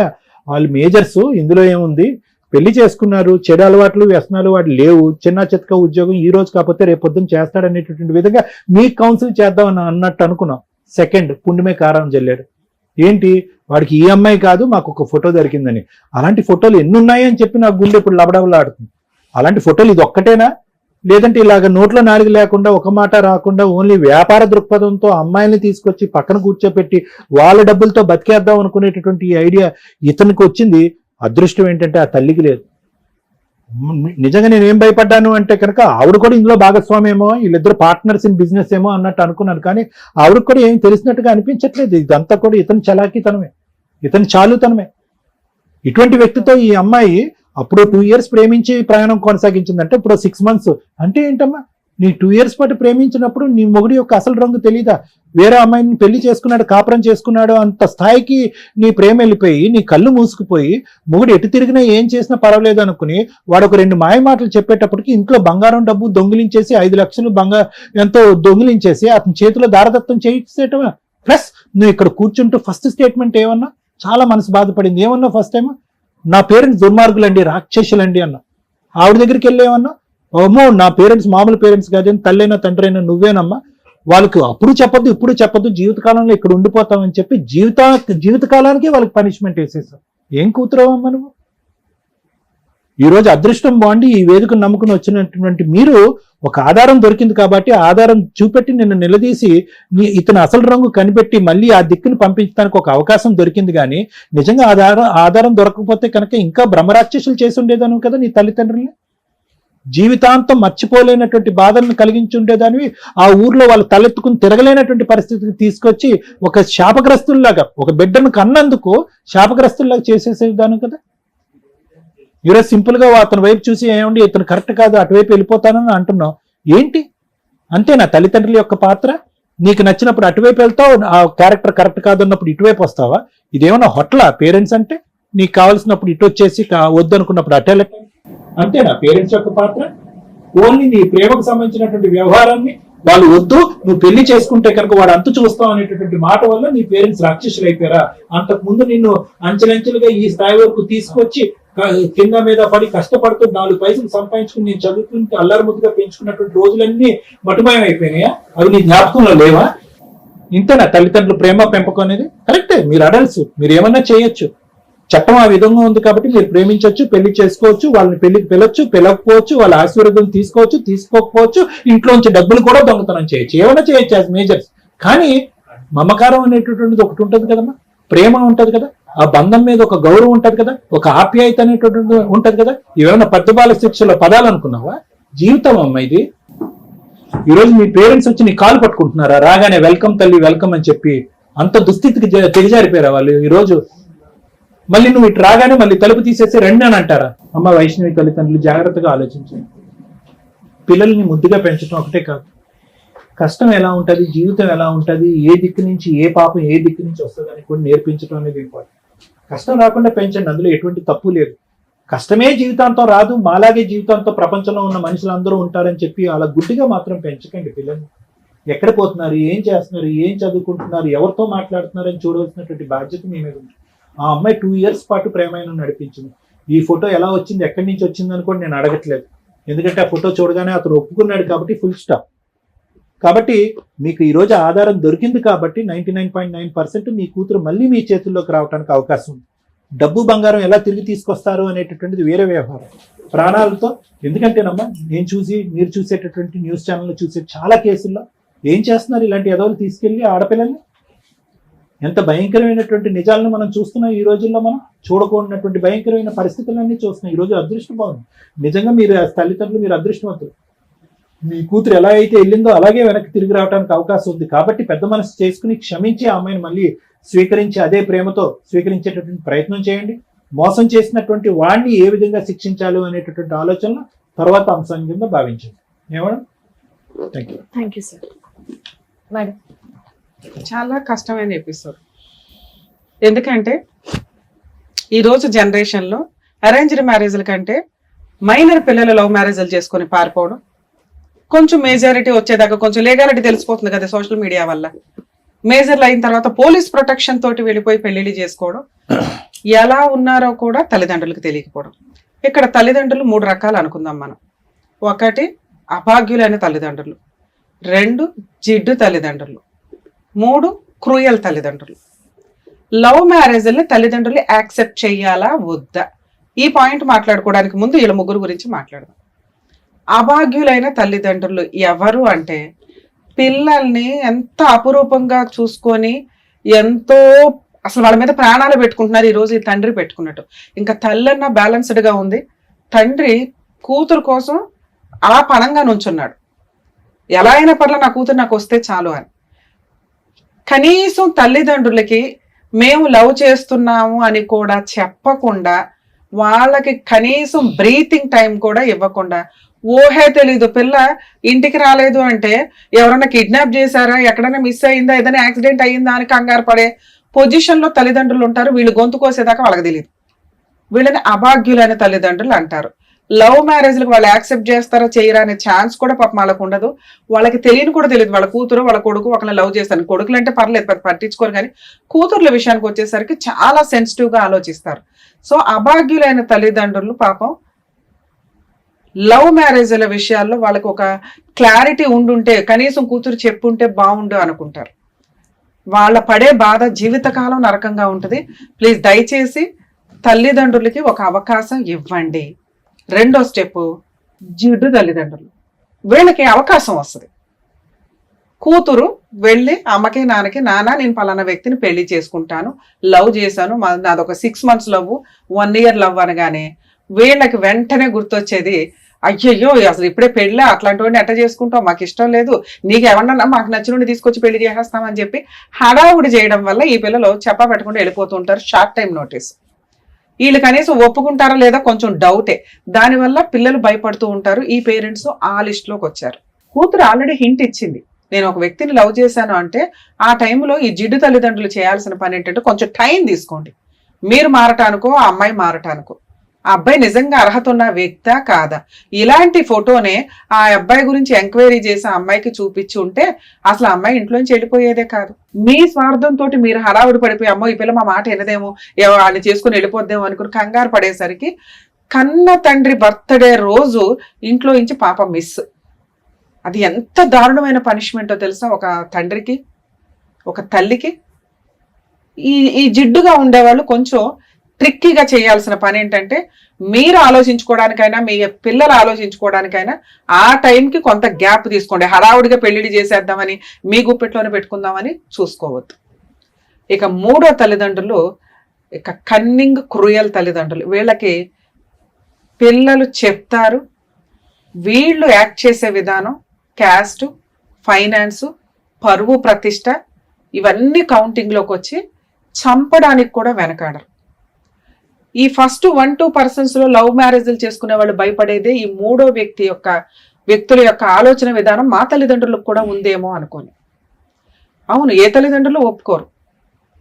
వాళ్ళు మేజర్స్, ఇందులో ఏముంది, పెళ్లి చేసుకున్నారు, చెడు అలవాట్లు వ్యసనాలు వాడు లేవు, చిన్న చితక ఉద్యోగం ఈ రోజు కాకపోతే రేపు పొద్దున్న చేస్తాడనేటటువంటి విధంగా మీకు కౌన్సిల్ చేద్దాం అన్నట్టు అనుకున్నాం. సెకండ్ పుండుమే కారం జల్లాడు. ఏంటి వాడికి ఈ అమ్మాయి కాదు మాకు ఒక ఫోటో దొరికిందని. అలాంటి ఫోటోలు ఎన్ని ఉన్నాయని చెప్పి నాకు గుండె ఇప్పుడు లబడబలాడుతుంది. అలాంటి ఫోటోలు ఇది ఒక్కటేనా? లేదంటే ఇలాగ నోట్లో నాలుగు లేకుండా ఒక మాట రాకుండా ఓన్లీ వ్యాపార దృక్పథంతో అమ్మాయిని తీసుకొచ్చి పక్కన కూర్చోపెట్టి వాళ్ళ డబ్బులతో బతికేద్దాం అనుకునేటటువంటి ఈ ఐడియా ఇతనికి వచ్చింది. అదృష్టం ఏంటంటే ఆ తల్లికి లేదు. నిజంగా నేను ఏం భయపడ్డాను అంటే కనుక ఆవిడ కూడా ఇందులో భాగస్వామి ఏమో, వీళ్ళిద్దరు పార్ట్నర్స్ ఇన్ బిజినెస్ ఏమో అన్నట్టు అనుకున్నాను. కానీ ఆవిడకి కూడా ఏం తెలిసినట్టుగా అనిపించట్లేదు. ఇదంతా కూడా ఇతని చలాకీతనమే, ఇతని చాలుతనమే. ఇటువంటి వ్యక్తితో ఈ అమ్మాయి అప్పుడు 2 years ప్రేమించి ప్రయాణం కొనసాగించిందంటే ఇప్పుడు 6 months అంటే ఏంటమ్మా? నీ 2 years పాటు ప్రేమించినప్పుడు నీ మొగుడి యొక్క అసలు రంగు తెలీదా? వేరే అమ్మాయిని పెళ్లి చేసుకున్నాడు, కాపురం చేసుకున్నాడు అంత స్థాయికి నీ ప్రేమ వెళ్ళిపోయి నీ కళ్ళు మూసుకుపోయి మొగుడు ఎటు తిరిగినా ఏం చేసినా పర్వాలేదు అనుకుని వాడు ఒక 2 మాయ మాటలు చెప్పేటప్పటికి ఇంట్లో బంగారం డబ్బు దొంగిలించేసి 5 లక్షలు ఎంతో దొంగిలించేసి అతని చేతిలో దారదత్తం చేసేటమా? ప్లస్ నువ్వు ఇక్కడ కూర్చుంటూ ఫస్ట్ స్టేట్మెంట్ ఏమన్నా? చాలా మనసు బాధపడింది. ఏమన్నా ఫస్ట్ టైం? నా పేరెంట్స్ దుర్మార్గులండి, రాక్షసులండి అన్న. ఆవిడ దగ్గరికి వెళ్ళేమన్నా? ఓమో నా పేరెంట్స్ మామూలు పేరెంట్స్ కాదని, తల్లైనా తండ్రి అయినా నువ్వేనమ్మా, వాళ్ళకి అప్పుడు చెప్పొద్దు ఇప్పుడు చెప్పొద్దు, జీవితకాలంలో ఇక్కడ ఉండిపోతామని చెప్పి జీవితకాలానికి వాళ్ళకి పనిష్మెంట్ వేసేసావు. ఏం కూతురవమ్మా నువ్వు? ఈరోజు అదృష్టం బాగుండి ఈ వేదికను నమ్ముకుని వచ్చినటువంటి మీరు ఒక ఆధారం దొరికింది కాబట్టి ఆధారం చూపెట్టి నిన్ను నిలదీసి ఇతని అసలు రంగు కనిపెట్టి మళ్ళీ ఆ దిక్కును పంపించడానికి ఒక అవకాశం దొరికింది. కానీ నిజంగా ఆధారం దొరకకపోతే కనుక ఇంకా బ్రహ్మరాక్షసులు చేసి ఉండేదాను కదా నీ తల్లిదండ్రుల్ని. జీవితాంతం మర్చిపోలేనటువంటి బాధలను కలిగించి ఉండేదానివి. ఆ ఊర్లో వాళ్ళు తలెత్తుకుని తిరగలేనటువంటి పరిస్థితికి తీసుకొచ్చి ఒక శాపగ్రస్తుల్లాగా, ఒక బిడ్డను కన్నందుకు శాపగ్రస్తుల్లాగా చేసేసేదాను కదా. ఈరోజు సింపుల్ గా అతని వైపు చూసి ఏమండి ఇతను కరెక్ట్ కాదు, అటువైపు వెళ్ళిపోతానని అంటున్నావు. ఏంటి అంతే నా తల్లిదండ్రుల యొక్క పాత్ర? నీకు నచ్చినప్పుడు అటువైపు వెళ్తావు, ఆ క్యారెక్టర్ కరెక్ట్ కాదన్నప్పుడు ఇటువైపు వస్తావా? ఇదేమన్నా హోటలా పేరెంట్స్ అంటే? నీకు కావాల్సినప్పుడు ఇటు వచ్చేసి వద్దనుకున్నప్పుడు అటెల్ అంతేనా పేరెంట్స్ యొక్క పాత్ర? ఓన్లీ నీ ప్రేమకు సంబంధించినటువంటి వ్యవహారాన్ని వాళ్ళు వద్దు, నువ్వు పెళ్లి చేసుకుంటే కనుక వాడు అంతు చూస్తావు అనేటటువంటి మాట వల్ల నీ పేరెంట్స్ రాక్షసులు అయిపోయారా? అంతకు ముందు నిన్ను అంచెలంచెలుగా ఈ స్థాయి వరకు తీసుకొచ్చి కింద మీద పడి కష్టపడుతూ 4 పైసలు సంపాదించుకుని నేను చదువుకుంటే అల్లరి ముద్దుగా పెంచుకున్నటువంటి రోజులన్నీ మటుమయం అయిపోయినాయా? అవి నీ జ్ఞాపకంలో లేవా? ఇంతేనా తల్లిదండ్రులు ప్రేమ పెంపకం అనేది? కరెక్టే, మీరు అడల్ట్స్, మీరు ఏమన్నా చేయొచ్చు. చట్టం ఆ విధంగా ఉంది కాబట్టి మీరు ప్రేమించవచ్చు, పెళ్లి చేసుకోవచ్చు, వాళ్ళని పెళ్లికి పిలవచ్చు, పిలవకపోవచ్చు, వాళ్ళ ఆశీర్వాదం తీసుకోవచ్చు, తీసుకోకపోవచ్చు, ఇంట్లోంచి డబ్బులు కూడా దొంగతనం చేయొచ్చు, ఏమైనా చేయొచ్చు యాజ్ మేజర్స్. కానీ మమకారం అనేటటువంటిది ఒకటి ఉంటుంది కదమ్మా, ప్రేమ ఉంటది కదా, ఆ బంధం మీద ఒక గౌరవం ఉంటది కదా, ఒక ఆప్యాయత అనేటటువంటి ఉంటది కదా. ఇవేమన్నా పట్టుబాల శిక్షల పదాలు అనుకున్నావా? జీవితం అమ్మ ఇది. ఈరోజు మీ పేరెంట్స్ వచ్చి నీ కాలు పట్టుకుంటున్నారా? రాగానే వెల్కమ్ తల్లి వెల్కమ్ అని చెప్పి అంత దుస్థితికి దిగజారిపోయారా వాళ్ళు? ఈరోజు మళ్ళీ నువ్వు ఇటు రాగానే మళ్ళీ తలుపు తీసేసి రండి అని అంటారా? అమ్మ వైష్ణవి తల్లిదండ్రులు జాగ్రత్తగా ఆలోచించండి. పిల్లల్ని ముద్దుగా పెంచడం ఒకటే కాదు, కష్టం ఎలా ఉంటుంది, జీవితం ఎలా ఉంటుంది, ఏ దిక్కు నుంచి ఏ పాపం ఏ దిక్కు నుంచి వస్తుంది అని కూడా నేర్పించడం అనేది ఇంపార్టెంట్. కష్టం రాకుండా పెంచండి, అందులో ఎటువంటి తప్పు లేదు. కష్టమే జీవితాంతం రాదు, మాలాగే జీవితాంతం ప్రపంచంలో ఉన్న మనుషులు అందరూ ఉంటారని చెప్పి అలా గుడ్డిగా మాత్రం పెంచకండి పిల్లల్ని. ఎక్కడ పోతున్నారు, ఏం చేస్తున్నారు, ఏం చదువుకుంటున్నారు, ఎవరితో మాట్లాడుతున్నారు అని చూడవలసినటువంటి బాధ్యత మీ మీద ఉంది. ఆ అమ్మాయి 2 years పాటు ప్రేమైన నడిపించింది. ఈ ఫోటో ఎలా వచ్చింది, ఎక్కడి నుంచి వచ్చింది అని కూడా నేను అడగట్లేదు, ఎందుకంటే ఆ ఫోటో చూడగానే అతను ఒప్పుకున్నాడు కాబట్టి ఫుల్ స్టాప్. కాబట్టి మీకు ఈరోజు ఆధారం దొరికింది కాబట్టి 99.9% మీ కూతురు మళ్ళీ మీ చేతుల్లోకి రావడానికి అవకాశం ఉంది. డబ్బు బంగారం ఎలా తిరిగి తీసుకొస్తారు అనేటటువంటిది వేరే వ్యవహారం, ప్రాణాలతో. ఎందుకంటేనమ్మా మీరు చూసేటటువంటి న్యూస్ ఛానల్లో చూసే చాలా కేసుల్లో ఏం చేస్తున్నారు, ఇలాంటి ఎదవలు తీసుకెళ్లి ఆడపిల్లల్ని. ఎంత భయంకరమైనటువంటి నిజాలను మనం చూస్తున్నాం ఈ రోజుల్లో. మనం చూడకూడనటువంటి భయంకరమైన పరిస్థితులన్నీ చూస్తున్నాం. ఈ రోజు అదృష్టం బాగుంది నిజంగా, మీరు తల్లిదండ్రులు మీరు అదృష్టవంతులు. మీ కూతురు ఎలా అయితే వెళ్ళిందో అలాగే వెనక్కి తిరిగి రావడానికి అవకాశం ఉంది. కాబట్టి పెద్ద మనసు చేసుకుని క్షమించి ఆ అమ్మాయిని మళ్ళీ స్వీకరించి అదే ప్రేమతో స్వీకరించేటటువంటి ప్రయత్నం చేయండి. మోసం చేసినటువంటి వాడిని ఏ విధంగా శిక్షించాలి అనేటటువంటి ఆలోచనలు తర్వాత అంశం కింద భావించండి. ఏమన్నా? Thank you sir. మేడం, చాలా కష్టమైన ఎపిసోడ్. ఎందుకంటే ఈరోజు జనరేషన్లో అరేంజ్డ్ మ్యారేజ్ల కంటే మైనర్ పిల్లలు లవ్ మ్యారేజ్లు చేసుకొని పారిపోవడం, కొంచెం మేజారిటీ వచ్చేదాకా కొంచెం లీగాలిటీ తెలిసిపోతుంది కదా సోషల్ మీడియా వల్ల. మేజర్లు అయిన తర్వాత పోలీస్ ప్రొటెక్షన్ తోటి వెళ్ళిపోయి పెళ్లిళ్ళు చేసుకోవడం, ఎలా ఉన్నారో కూడా తల్లిదండ్రులకు తెలియకపోవడం. ఇక్కడ తల్లిదండ్రులు 3 రకాలు అనుకుందాం మనం. 1 అభాగ్యులైన తల్లిదండ్రులు, 2 జిడ్డు తల్లిదండ్రులు, 3 క్రూయల్ తల్లిదండ్రులు. లవ్ మ్యారేజ్ని తల్లిదండ్రులు యాక్సెప్ట్ చేయాలా వద్దా, ఈ పాయింట్ మాట్లాడుకోవడానికి ముందు వీళ్ళ 3 గురించి మాట్లాడదాం. అభాగ్యులైన తల్లిదండ్రులు ఎవరు అంటే, పిల్లల్ని ఎంత అపురూపంగా చూసుకొని ఎంతో అసలు వాళ్ళ మీద ప్రాణాలు పెట్టుకుంటున్నారు. ఈరోజు ఈ తండ్రి పెట్టుకున్నట్టు. ఇంకా తల్లి అన్న బ్యాలెన్స్డ్గా ఉంది, తండ్రి కూతురు కోసం అలా పణంగా నుంచున్నాడు. ఎలా అయినా పర్లే నా కూతురు నాకు వస్తే చాలు అని. కనీసం తల్లిదండ్రులకి మేము లవ్ చేస్తున్నాము అని కూడా చెప్పకుండా, వాళ్ళకి కనీసం బ్రీతింగ్ టైం కూడా ఇవ్వకుండా ఊహే తెలీదు. పిల్ల ఇంటికి రాలేదు అంటే ఎవరన్నా కిడ్నాప్ చేశారా, ఎక్కడైనా మిస్ అయిందా, ఏదైనా యాక్సిడెంట్ అయ్యిందా అని కంగారు పడే పొజిషన్ లో తల్లిదండ్రులు ఉంటారు. వీళ్ళు గొంతు కోసేదాకా వాళ్ళకి తెలియదు. వీళ్ళని అభాగ్యులైన తల్లిదండ్రులు అంటారు. లవ్ మ్యారేజ్లకు వాళ్ళు యాక్సెప్ట్ చేస్తారా చేయరా అనే ఛాన్స్ కూడా పాపం వాళ్ళకు ఉండదు. వాళ్ళకి తెలియని కూడా తెలియదు వాళ్ళ కూతురు వాళ్ళ కొడుకు ఒకరిని లవ్ చేస్తారు. కొడుకులు అంటే పర్లేదు పట్టించుకోరు, కానీ కూతుర్ల విషయానికి వచ్చేసరికి చాలా సెన్సిటివ్ గా ఆలోచిస్తారు. సో అభాగ్యులైన తల్లిదండ్రులు పాపం లవ్ మ్యారేజ్ల విషయాల్లో వాళ్ళకి ఒక క్లారిటీ ఉండుంటే, కనీసం కూతురు చెప్పుంటే బాగుండు అనుకుంటారు. వాళ్ళ పడే బాధ జీవితకాలం నరకంగా ఉంటుంది. ప్లీజ్ దయచేసి తల్లిదండ్రులకి ఒక అవకాశం ఇవ్వండి. రెండో స్టెప్, జిడ్డు తల్లిదండ్రులు. వీళ్ళకి అవకాశం వస్తుంది. కూతురు వెళ్ళి అమ్మకి నాన్నకి, నాన్న నేను పలానా వ్యక్తిని పెళ్లి చేసుకుంటాను, లవ్ చేశాను, నాదొక 6 months లవ్, 1 year లవ్ అనగానే వీళ్ళకి వెంటనే గుర్తొచ్చేది, అయ్యయ్యో అసలు ఇప్పుడే పెళ్ళి, అట్లాంటి వాడిని ఎట్ట చేసుకుంటావు, మాకు ఇష్టం లేదు, నీకు ఎవరన్నా మాకు నచ్చిన తీసుకొచ్చి పెళ్లి చేసేస్తామని చెప్పి హడావుడి చేయడం వల్ల ఈ పిల్లలు చెప్పా పెట్టకుండా వెళ్ళిపోతూ ఉంటారు. Short time notice. వీళ్ళు కనీసం ఒప్పుకుంటారా లేదా కొంచెం డౌటే. దానివల్ల పిల్లలు భయపడుతూ ఉంటారు. ఈ పేరెంట్స్ ఆ లిస్ట్ లోకి వచ్చారు. కూతురు ఆల్రెడీ హింట్ ఇచ్చింది, నేను ఒక వ్యక్తిని లవ్ చేశాను అంటే. ఆ టైంలో ఈ జిడ్డు తల్లిదండ్రులు చేయాల్సిన పని ఏంటంటే కొంచెం టైం తీసుకోండి. మీరు మారటానికో ఆ అమ్మాయి మారటానికో. ఆ అబ్బాయి నిజంగా అర్హత ఉన్న వ్యక్తా కాదా, ఇలాంటి ఫోటోనే ఆ అబ్బాయి గురించి ఎంక్వైరీ చేసి ఆ అమ్మాయికి చూపించి ఉంటే అసలు ఆ అమ్మాయి ఇంట్లోంచి వెళ్ళిపోయేదే కాదు. మీ స్వార్థంతో మీరు హడావుడి పడిపోయి, అమ్మో ఈ పిల్ల మా మాట వినదేమో, వాళ్ళని చేసుకుని వెళ్ళిపోద్దేమో అనుకుని కంగారు పడేసరికి కన్న తండ్రి బర్త్డే రోజు ఇంట్లో నుంచి పాప మిస్. అది ఎంత దారుణమైన పనిష్మెంటో తెలుసా ఒక తండ్రికి, ఒక తల్లికి. ఈ జిడ్డుగా ఉండేవాళ్ళు కొంచెం ట్రిక్కీగా చేయాల్సిన పని ఏంటంటే, మీరు ఆలోచించుకోవడానికైనా మీ పిల్లలు ఆలోచించుకోవడానికైనా ఆ టైంకి కొంత గ్యాప్ తీసుకోండి. హడావుడిగా పెళ్లిడి చేసేద్దామని మీ గుప్పెట్లోనే పెట్టుకుందామని చూసుకోవద్దు. ఇక మూడో తల్లిదండ్రులు ఇక కన్నింగ్ క్రూయల్ తల్లిదండ్రులు. వీళ్ళకి పిల్లలు చెప్తారు, వీళ్ళు యాక్ట్ చేసే విధానం, క్యాస్ట్, ఫైనాన్స్, పరువు, ప్రతిష్ట ఇవన్నీ కౌంటింగ్లోకి వచ్చి చంపడానికి కూడా వెనకాడరు. ఈ ఫస్ట్ 1-2% లో లవ్ మ్యారేజ్లు చేసుకునే వాళ్ళు భయపడేదే ఈ మూడో వ్యక్తుల యొక్క ఆలోచన విధానం మా తల్లిదండ్రులకు కూడా ఉందేమో అనుకోని. అవును, ఏ తల్లిదండ్రులు ఒప్పుకోరు.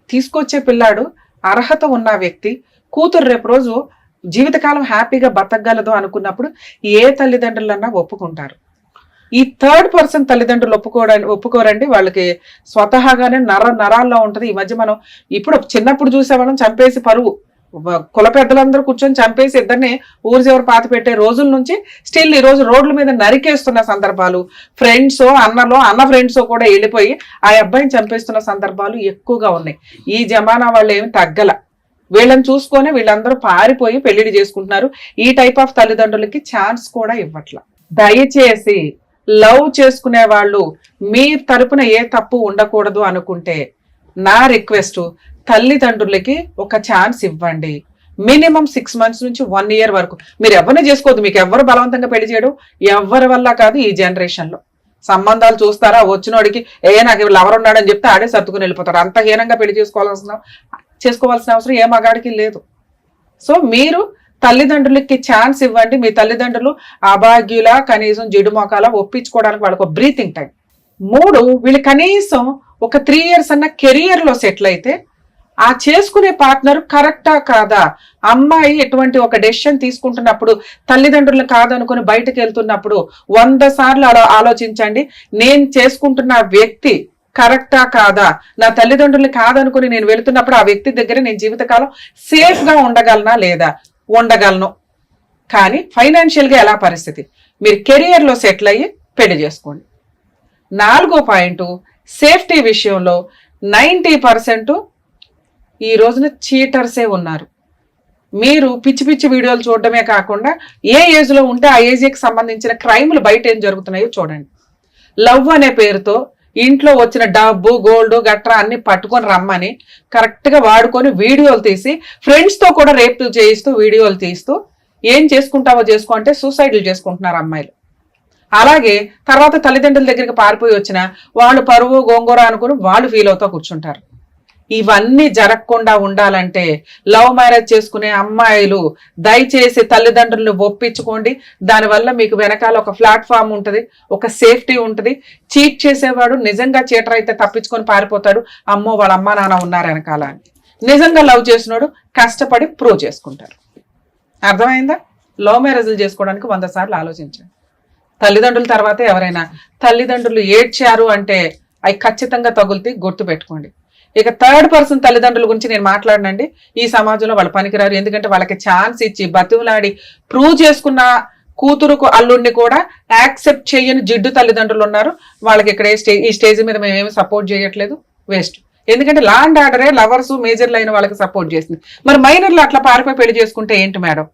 తీసుకొచ్చే పిల్లాడు అర్హత ఉన్న వ్యక్తి, కూతురు రేపు రోజు జీవితకాలం హ్యాపీగా బతకగలదు అనుకున్నప్పుడు ఏ తల్లిదండ్రులన్నా ఒప్పుకుంటారు. ఈ 3rd person తల్లిదండ్రులు ఒప్పుకోరండి. వాళ్ళకి స్వతహాగానే నరాల్లో ఉంటది. ఈ మధ్య మనం ఇప్పుడు చిన్నప్పుడు చూసేవాళ్ళం చంపేసి పరువు, కుల పెద్దలందరూ కూర్చొని చంపేసి ఇద్దరిని ఊరి చివరి పాతి పెట్టే రోజుల నుంచి స్టిల్ ఈ రోజు రోడ్ల మీద నరికేస్తున్న సందర్భాలు, అన్న ఫ్రెండ్స్ కూడా వెళ్ళిపోయి ఆ అబ్బాయిని చంపేస్తున్న సందర్భాలు ఎక్కువగా ఉన్నాయి. ఈ జమానా వాళ్ళు ఏమి తగ్గల. వీళ్ళని చూసుకొని వీళ్ళందరూ పారిపోయి పెళ్లిడి చేసుకుంటున్నారు. ఈ టైప్ ఆఫ్ తల్లిదండ్రులకి ఛాన్స్ కూడా ఇవ్వట్ల. దయచేసి లవ్ చేసుకునే వాళ్ళు మీ తరపున ఏ తప్పు ఉండకూడదు అనుకుంటే నా రిక్వెస్ట్, తల్లిదండ్రులకి ఒక ఛాన్స్ ఇవ్వండి. మినిమం 6 months నుంచి 1 year వరకు. మీరు ఎవరిని చేసుకోవద్దు. మీకు ఎవరు బలవంతంగా పెళ్లి చేయడం ఎవరి వల్ల కాదు. ఈ జనరేషన్ లో సంబంధాలు చూస్తారా, వచ్చినోడికి నాకు లవర్ ఉన్నాడని చెప్తే ఆడే సర్దుకుని వెళ్ళిపోతారు. అంత హీనంగా పెళ్లి చేసుకోవాల్సిన అవసరం ఏ మగాడికి లేదు. సో మీరు తల్లిదండ్రులకి ఛాన్స్ ఇవ్వండి. మీ తల్లిదండ్రులు అభాగ్యుల, కనీసం జిడు మొకాల ఒప్పించుకోవడానికి వాళ్ళకు ఒక బ్రీతింగ్ టైం. 3, వీళ్ళు కనీసం ఒక 3 years అన్న కెరియర్ లో సెటిల్ అయితే ఆ చేసుకునే పార్ట్నర్ కరెక్టా కాదా, అమ్మాయి ఎటువంటి ఒక డెసిషన్ తీసుకుంటున్నప్పుడు తల్లిదండ్రులు కాదనుకుని బయటకు వెళ్తున్నప్పుడు 100 సార్లు ఆలోచించండి. నేను చేసుకుంటున్న వ్యక్తి కరెక్టా కాదా, నా తల్లిదండ్రులు కాదనుకుని నేను వెళుతున్నప్పుడు ఆ వ్యక్తి దగ్గర నేను జీవితకాలం సేఫ్ గా ఉండగలనా లేదా, ఉండగలను. కానీ ఫైనాన్షియల్ గా ఎలా పరిస్థితి, మీరు కెరియర్ లో సెటిల్ అయ్యి పెళ్లి చేసుకోండి. 4వ పాయింట్, సేఫ్టీ విషయంలో 90% ఈ రోజున చీటర్సే ఉన్నారు. మీరు పిచ్చి పిచ్చి వీడియోలు చూడడమే కాకుండా ఏ ఏజ్ లో ఉంటే ఆ ఏజ్కి సంబంధించిన క్రైమ్లు బయట ఏం జరుగుతున్నాయో చూడండి. లవ్ అనే పేరుతో ఇంట్లో వచ్చిన డబ్బు, గోల్డ్ గట్రా అన్ని పట్టుకొని రమ్మని కరెక్ట్ గా వాడుకొని వీడియోలు తీసి ఫ్రెండ్స్ తో కూడా రేప్ చేయిస్తూ వీడియోలు తీస్తూ ఏం చేసుకుంటావో చేసుకో అంటే సూసైడ్లు చేసుకుంటున్నారు అమ్మాయిలు. అలాగే తర్వాత తల్లిదండ్రుల దగ్గరికి పారిపోయి వచ్చిన వాళ్ళు పరువు గోంగూర అనుకుని వాళ్ళు ఫీల్ అవుతూ కూర్చుంటారు. ఇవన్నీ జరగకుండా ఉండాలంటే లవ్ మ్యారేజ్ చేసుకునే అమ్మాయిలు దయచేసి తల్లిదండ్రులను ఒప్పించుకోండి. దానివల్ల మీకు వెనకాల ఒక ప్లాట్ఫామ్ ఉంటుంది, ఒక సేఫ్టీ ఉంటుంది. చీట్ చేసేవాడు నిజంగా చీటర్ అయితే తప్పించుకొని పారిపోతాడు, అమ్మో వాళ్ళ అమ్మా నాన్న ఉన్నారు వెనకాల అని. నిజంగా లవ్ చేసినాడు కష్టపడి ప్రూవ్ చేసుకుంటారు. అర్థమైందా? లవ్ మ్యారేజ్లు చేసుకోవడానికి 100 సార్లు ఆలోచించండి. తల్లిదండ్రుల తర్వాతే ఎవరైనా. తల్లిదండ్రులు ఏడ్చారు అంటే అవి ఖచ్చితంగా తగులుతాయి, గుర్తు పెట్టుకోండి. ఇక థర్డ్ పర్సన్ తల్లిదండ్రుల గురించి నేను మాట్లాడనండి. ఈ సమాజంలో వాళ్ళు పనికిరారు. ఎందుకంటే వాళ్ళకి ఛాన్స్ ఇచ్చి బతిమలాడి ప్రూవ్ చేసుకున్న కూతురుకు అల్లుడిని కూడా యాక్సెప్ట్ చేయని జిడ్డు తల్లిదండ్రులు ఉన్నారు. వాళ్ళకి ఇక్కడ ఈ స్టేజ్ మీద మేము ఏమి సపోర్ట్ చేయట్లేదు, వేస్ట్. ఎందుకంటే లా అండ్ ఆర్డరే లవర్స్ మేజర్లు అయిన వాళ్ళకి సపోర్ట్ చేసింది. మరి మైనర్లు అట్లా పారిపోయి పెళ్లి చేసుకుంటే ఏంటి మేడం?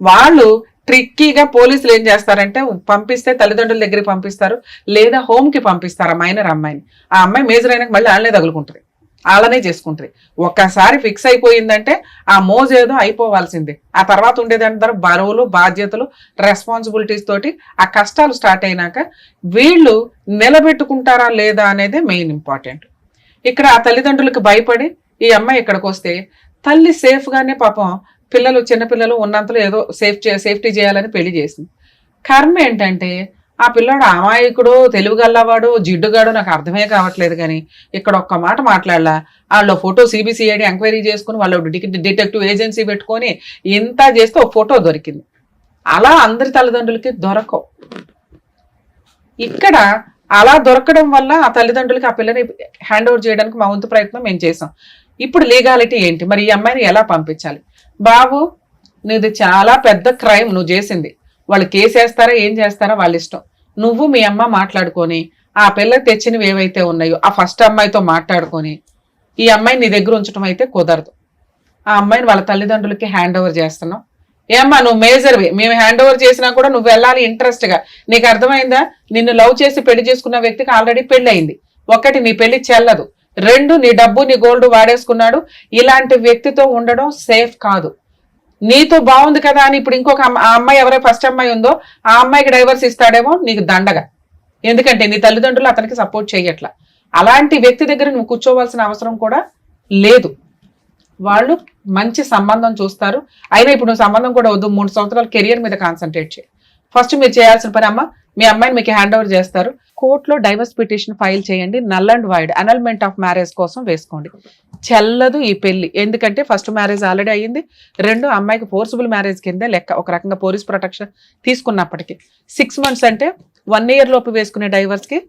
వాళ్ళు ట్రిక్కీగా పోలీసులు ఏం చేస్తారంటే పంపిస్తే తల్లిదండ్రుల దగ్గరికి పంపిస్తారు, లేదా హోమ్ కి పంపిస్తారు ఆ మైనర్ అమ్మాయిని. ఆ అమ్మాయి మేజర్ అయినాక మళ్ళీ వాళ్ళనే తగులుకుంటుంది, వాళ్ళనే చేసుకుంటుంది. ఒక్కసారి ఫిక్స్ అయిపోయిందంటే ఆ మోజ్ ఏదో అయిపోవాల్సిందే. ఆ తర్వాత ఉండేదంటారు బరువులు, బాధ్యతలు, రెస్పాన్సిబిలిటీస్ తోటి ఆ కష్టాలు స్టార్ట్ అయినాక వీళ్ళు నిలబెట్టుకుంటారా లేదా అనేది మెయిన్ ఇంపార్టెంట్. ఇక్కడ ఆ తల్లిదండ్రులకు భయపడి ఈ అమ్మాయి ఇక్కడికి వస్తే తల్లి సేఫ్ గానే పాపం పిల్లలు చిన్నపిల్లలు ఉన్నంతలో ఏదో సేఫ్టీ చేయాలని పెళ్లి చేసింది. కర్మ ఏంటంటే ఆ పిల్లాడు అమాయకుడు, తెలివిగల్లవాడు, జిడ్డుగాడు నాకు అర్థమే కావట్లేదు. కానీ ఇక్కడ ఒక్క మాట మాట్లాడలా, వాళ్ళు ఫోటో సిబిసిఐడి ఎంక్వైరీ చేసుకుని వాళ్ళు డిటెక్టివ్ ఏజెన్సీ పెట్టుకొని ఇంత చేస్తే ఒక ఫోటో దొరికింది. అలా అందరి తల్లిదండ్రులకి దొరకవు. ఇక్కడ అలా దొరకడం వల్ల ఆ తల్లిదండ్రులకి ఆ పిల్లని హ్యాండ్ ఓవర్ చేయడానికి మా వంతు ప్రయత్నం మేము చేసాం. ఇప్పుడు లీగాలిటీ ఏంటి? మరి ఈ అమ్మాయిని ఎలా పంపించాలి? బాబు నీది చాలా పెద్ద క్రైమ్ నువ్వు చేసింది, వాళ్ళు కేసు వేస్తారా ఏం చేస్తారా వాళ్ళ ఇష్టం. నువ్వు మీ అమ్మ మాట్లాడుకొని ఆ పిల్లకి తెచ్చినవి ఏవైతే ఉన్నాయో ఆ ఫస్ట్ అమ్మాయితో మాట్లాడుకొని ఈ అమ్మాయిని నీ దగ్గర ఉంచడం అయితే కుదరదు. ఆ అమ్మాయిని వాళ్ళ తల్లిదండ్రులకి హ్యాండ్ ఓవర్ చేస్తున్నావు. ఏమ్మా నువ్వు మేజర్వి, మేము హ్యాండ్ ఓవర్ చేసినా కూడా నువ్వు వెళ్ళాలి ఇంట్రెస్ట్ గా. నీకు అర్థమైందా? నిన్ను లవ్ చేసి పెళ్లి చేసుకున్న వ్యక్తికి ఆల్రెడీ పెళ్లి అయింది. ఒకటి, నీ పెళ్లి చెల్లదు. 2, నీ డబ్బు నీ గోల్డ్ వాడేసుకున్నాడు. ఇలాంటి వ్యక్తితో ఉండడం సేఫ్ కాదు. నీతో బాగుంది కదా అని ఇప్పుడు ఇంకొక ఆ అమ్మాయి ఎవరైతే ఫస్ట్ అమ్మాయి ఉందో ఆ అమ్మాయికి డైవర్స్ ఇస్తాడేమో, నీకు దండగా. ఎందుకంటే నీ తల్లిదండ్రులు అతనికి సపోర్ట్ చేయట్లా. అలాంటి వ్యక్తి దగ్గర నువ్వు కూర్చోవలసిన అవసరం కూడా లేదు. వాళ్ళు మంచి సంబంధం చూస్తారు. అయినా ఇప్పుడు నువ్వు సంబంధం కూడా వద్దు, 3 సంవత్సరాల కెరియర్ మీద కాన్సన్ట్రేట్ చేయి. ఫస్ట్ మీరు చేయాల్సిన పని, అమ్మ మీ అమ్మాయిని మీకు హ్యాండ్ ఓవర్ చేస్తారు, కోర్టులో డైవర్స్ పిటిషన్ ఫైల్ చేయండి. Null and wide annulment of marriage కోసం వేసుకోండి. చెల్లదు ఈ పెళ్లి. ఎందుకంటే ఫస్ట్ మ్యారేజ్ ఆల్రెడీ అయ్యింది. 2, అమ్మాయికి ఫోర్సిబుల్ మ్యారేజ్ కిందే లెక్క. ఒక రకంగా పోలీస్ ప్రొటెక్షన్ తీసుకున్నప్పటికీ 6 months అంటే 1 year లోపు వేసుకునే డైవర్స్ కి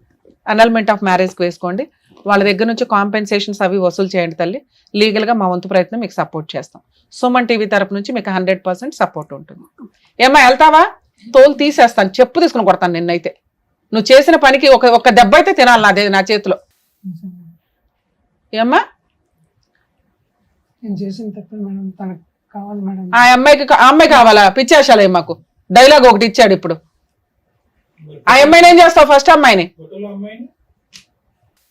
అనల్మెంట్ ఆఫ్ మ్యారేజ్ కి వేసుకోండి. వాళ్ళ దగ్గర నుంచి కాంపెన్సేషన్స్ అవి వసూలు చేయండి తల్లి. లీగల్ గా మా వంతు ప్రయత్నం మీకు సపోర్ట్ చేస్తాం. సుమన్ టీవీ తరపు నుంచి మీకు 100% సపోర్ట్ ఉంటుంది. ఏమ్మా వెళ్తావా? తోలు తీసేస్తాను, చెప్పు తీసుకుని కొడతాను నిన్నైతే. నువ్వు చేసిన పనికి ఒక దెబ్బ అయితే తినాలి నా చేతిలో. ఏమ్మా ఆ అమ్మాయి కావాలా? పిచ్చేసాలే మాకు డైలాగ్ ఒకటి ఇచ్చాడు ఇప్పుడు. ఆ అమ్మాయిని ఏం చేస్తావు? ఫస్ట్ అమ్మాయిని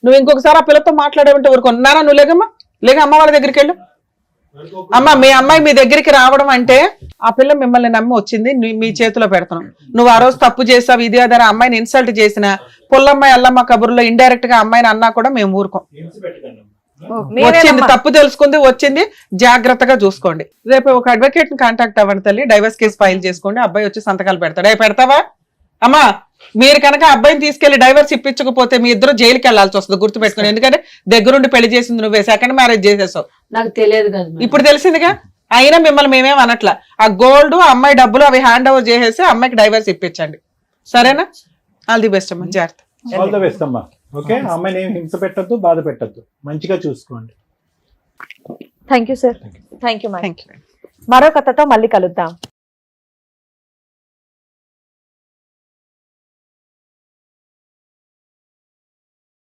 నువ్వు ఇంకొకసారి ఆ పిల్లతో మాట్లాడేమంటే ఊరుకున్నారా? నువ్వు లేకమ్మా, లేక అమ్మ వాళ్ళ దగ్గరికి వెళ్ళు. అమ్మ మీ అమ్మాయి మీ దగ్గరికి రావడం అంటే ఆ పిల్ల మిమ్మల్ని నమ్మి వచ్చింది, మీ చేతిలో పెడతాం. నువ్వు ఆ రోజు తప్పు చేసావు, ఇది అదే అమ్మాయిని ఇన్సల్ట్ చేసిన పుల్లమ్మాయి అల్లమ్మ కబుర్లో ఇండైరెక్ట్ గా అమ్మాయిని అన్నా కూడా మేము ఊరుకోం. వచ్చింది తప్పు తెలుసుకుంది, వచ్చింది, జాగ్రత్తగా చూసుకోండి. రేపు ఒక అడ్వకేట్ ని కాంటాక్ట్ అవ్వండి తల్లి, డైవర్స్ కేసు ఫైల్ చేసుకోండి. అబ్బాయి వచ్చి సంతకాలు పెడతాడు. పెడతావా? అమ్మా మీరు కనుక అబ్బాయిని తీసుకెళ్లి డైవర్స్ ఇప్పించకపోతే మీ ఇద్దరు జైలుకి వెళ్లాల్సి వస్తుంది, గుర్తుపెట్టుకుని. ఎందుకంటే దగ్గరుండి పెళ్లి చేసింది నువ్వే, సెకండ్ మ్యారేజ్ చేసేసావు. నాకు తెలియదు కదా, ఇప్పుడు తెలిసిందిగా. అయినా మిమ్మల్ని మేమేం అనట్లా. ఆ గోల్డ్, అమ్మాయి డబ్బులు అవి హ్యాండ్ ఓవర్ చేసేసి అమ్మాయికి డైవర్స్ ఇప్పించండి, సరేనా? ఆల్ ది బెస్ట్ అమ్మా, జాగ్రత్త. ఆల్ ది బెస్ట్ అమ్మా. ఓకే, అమ్మాయిని ఏం హింస పెట్టద్దు, బాధ పెట్టద్దు, మంచిగా చూసుకోండి. Thank you sir. Thank you. మరో కథతో మళ్ళీ కలుద్దాం.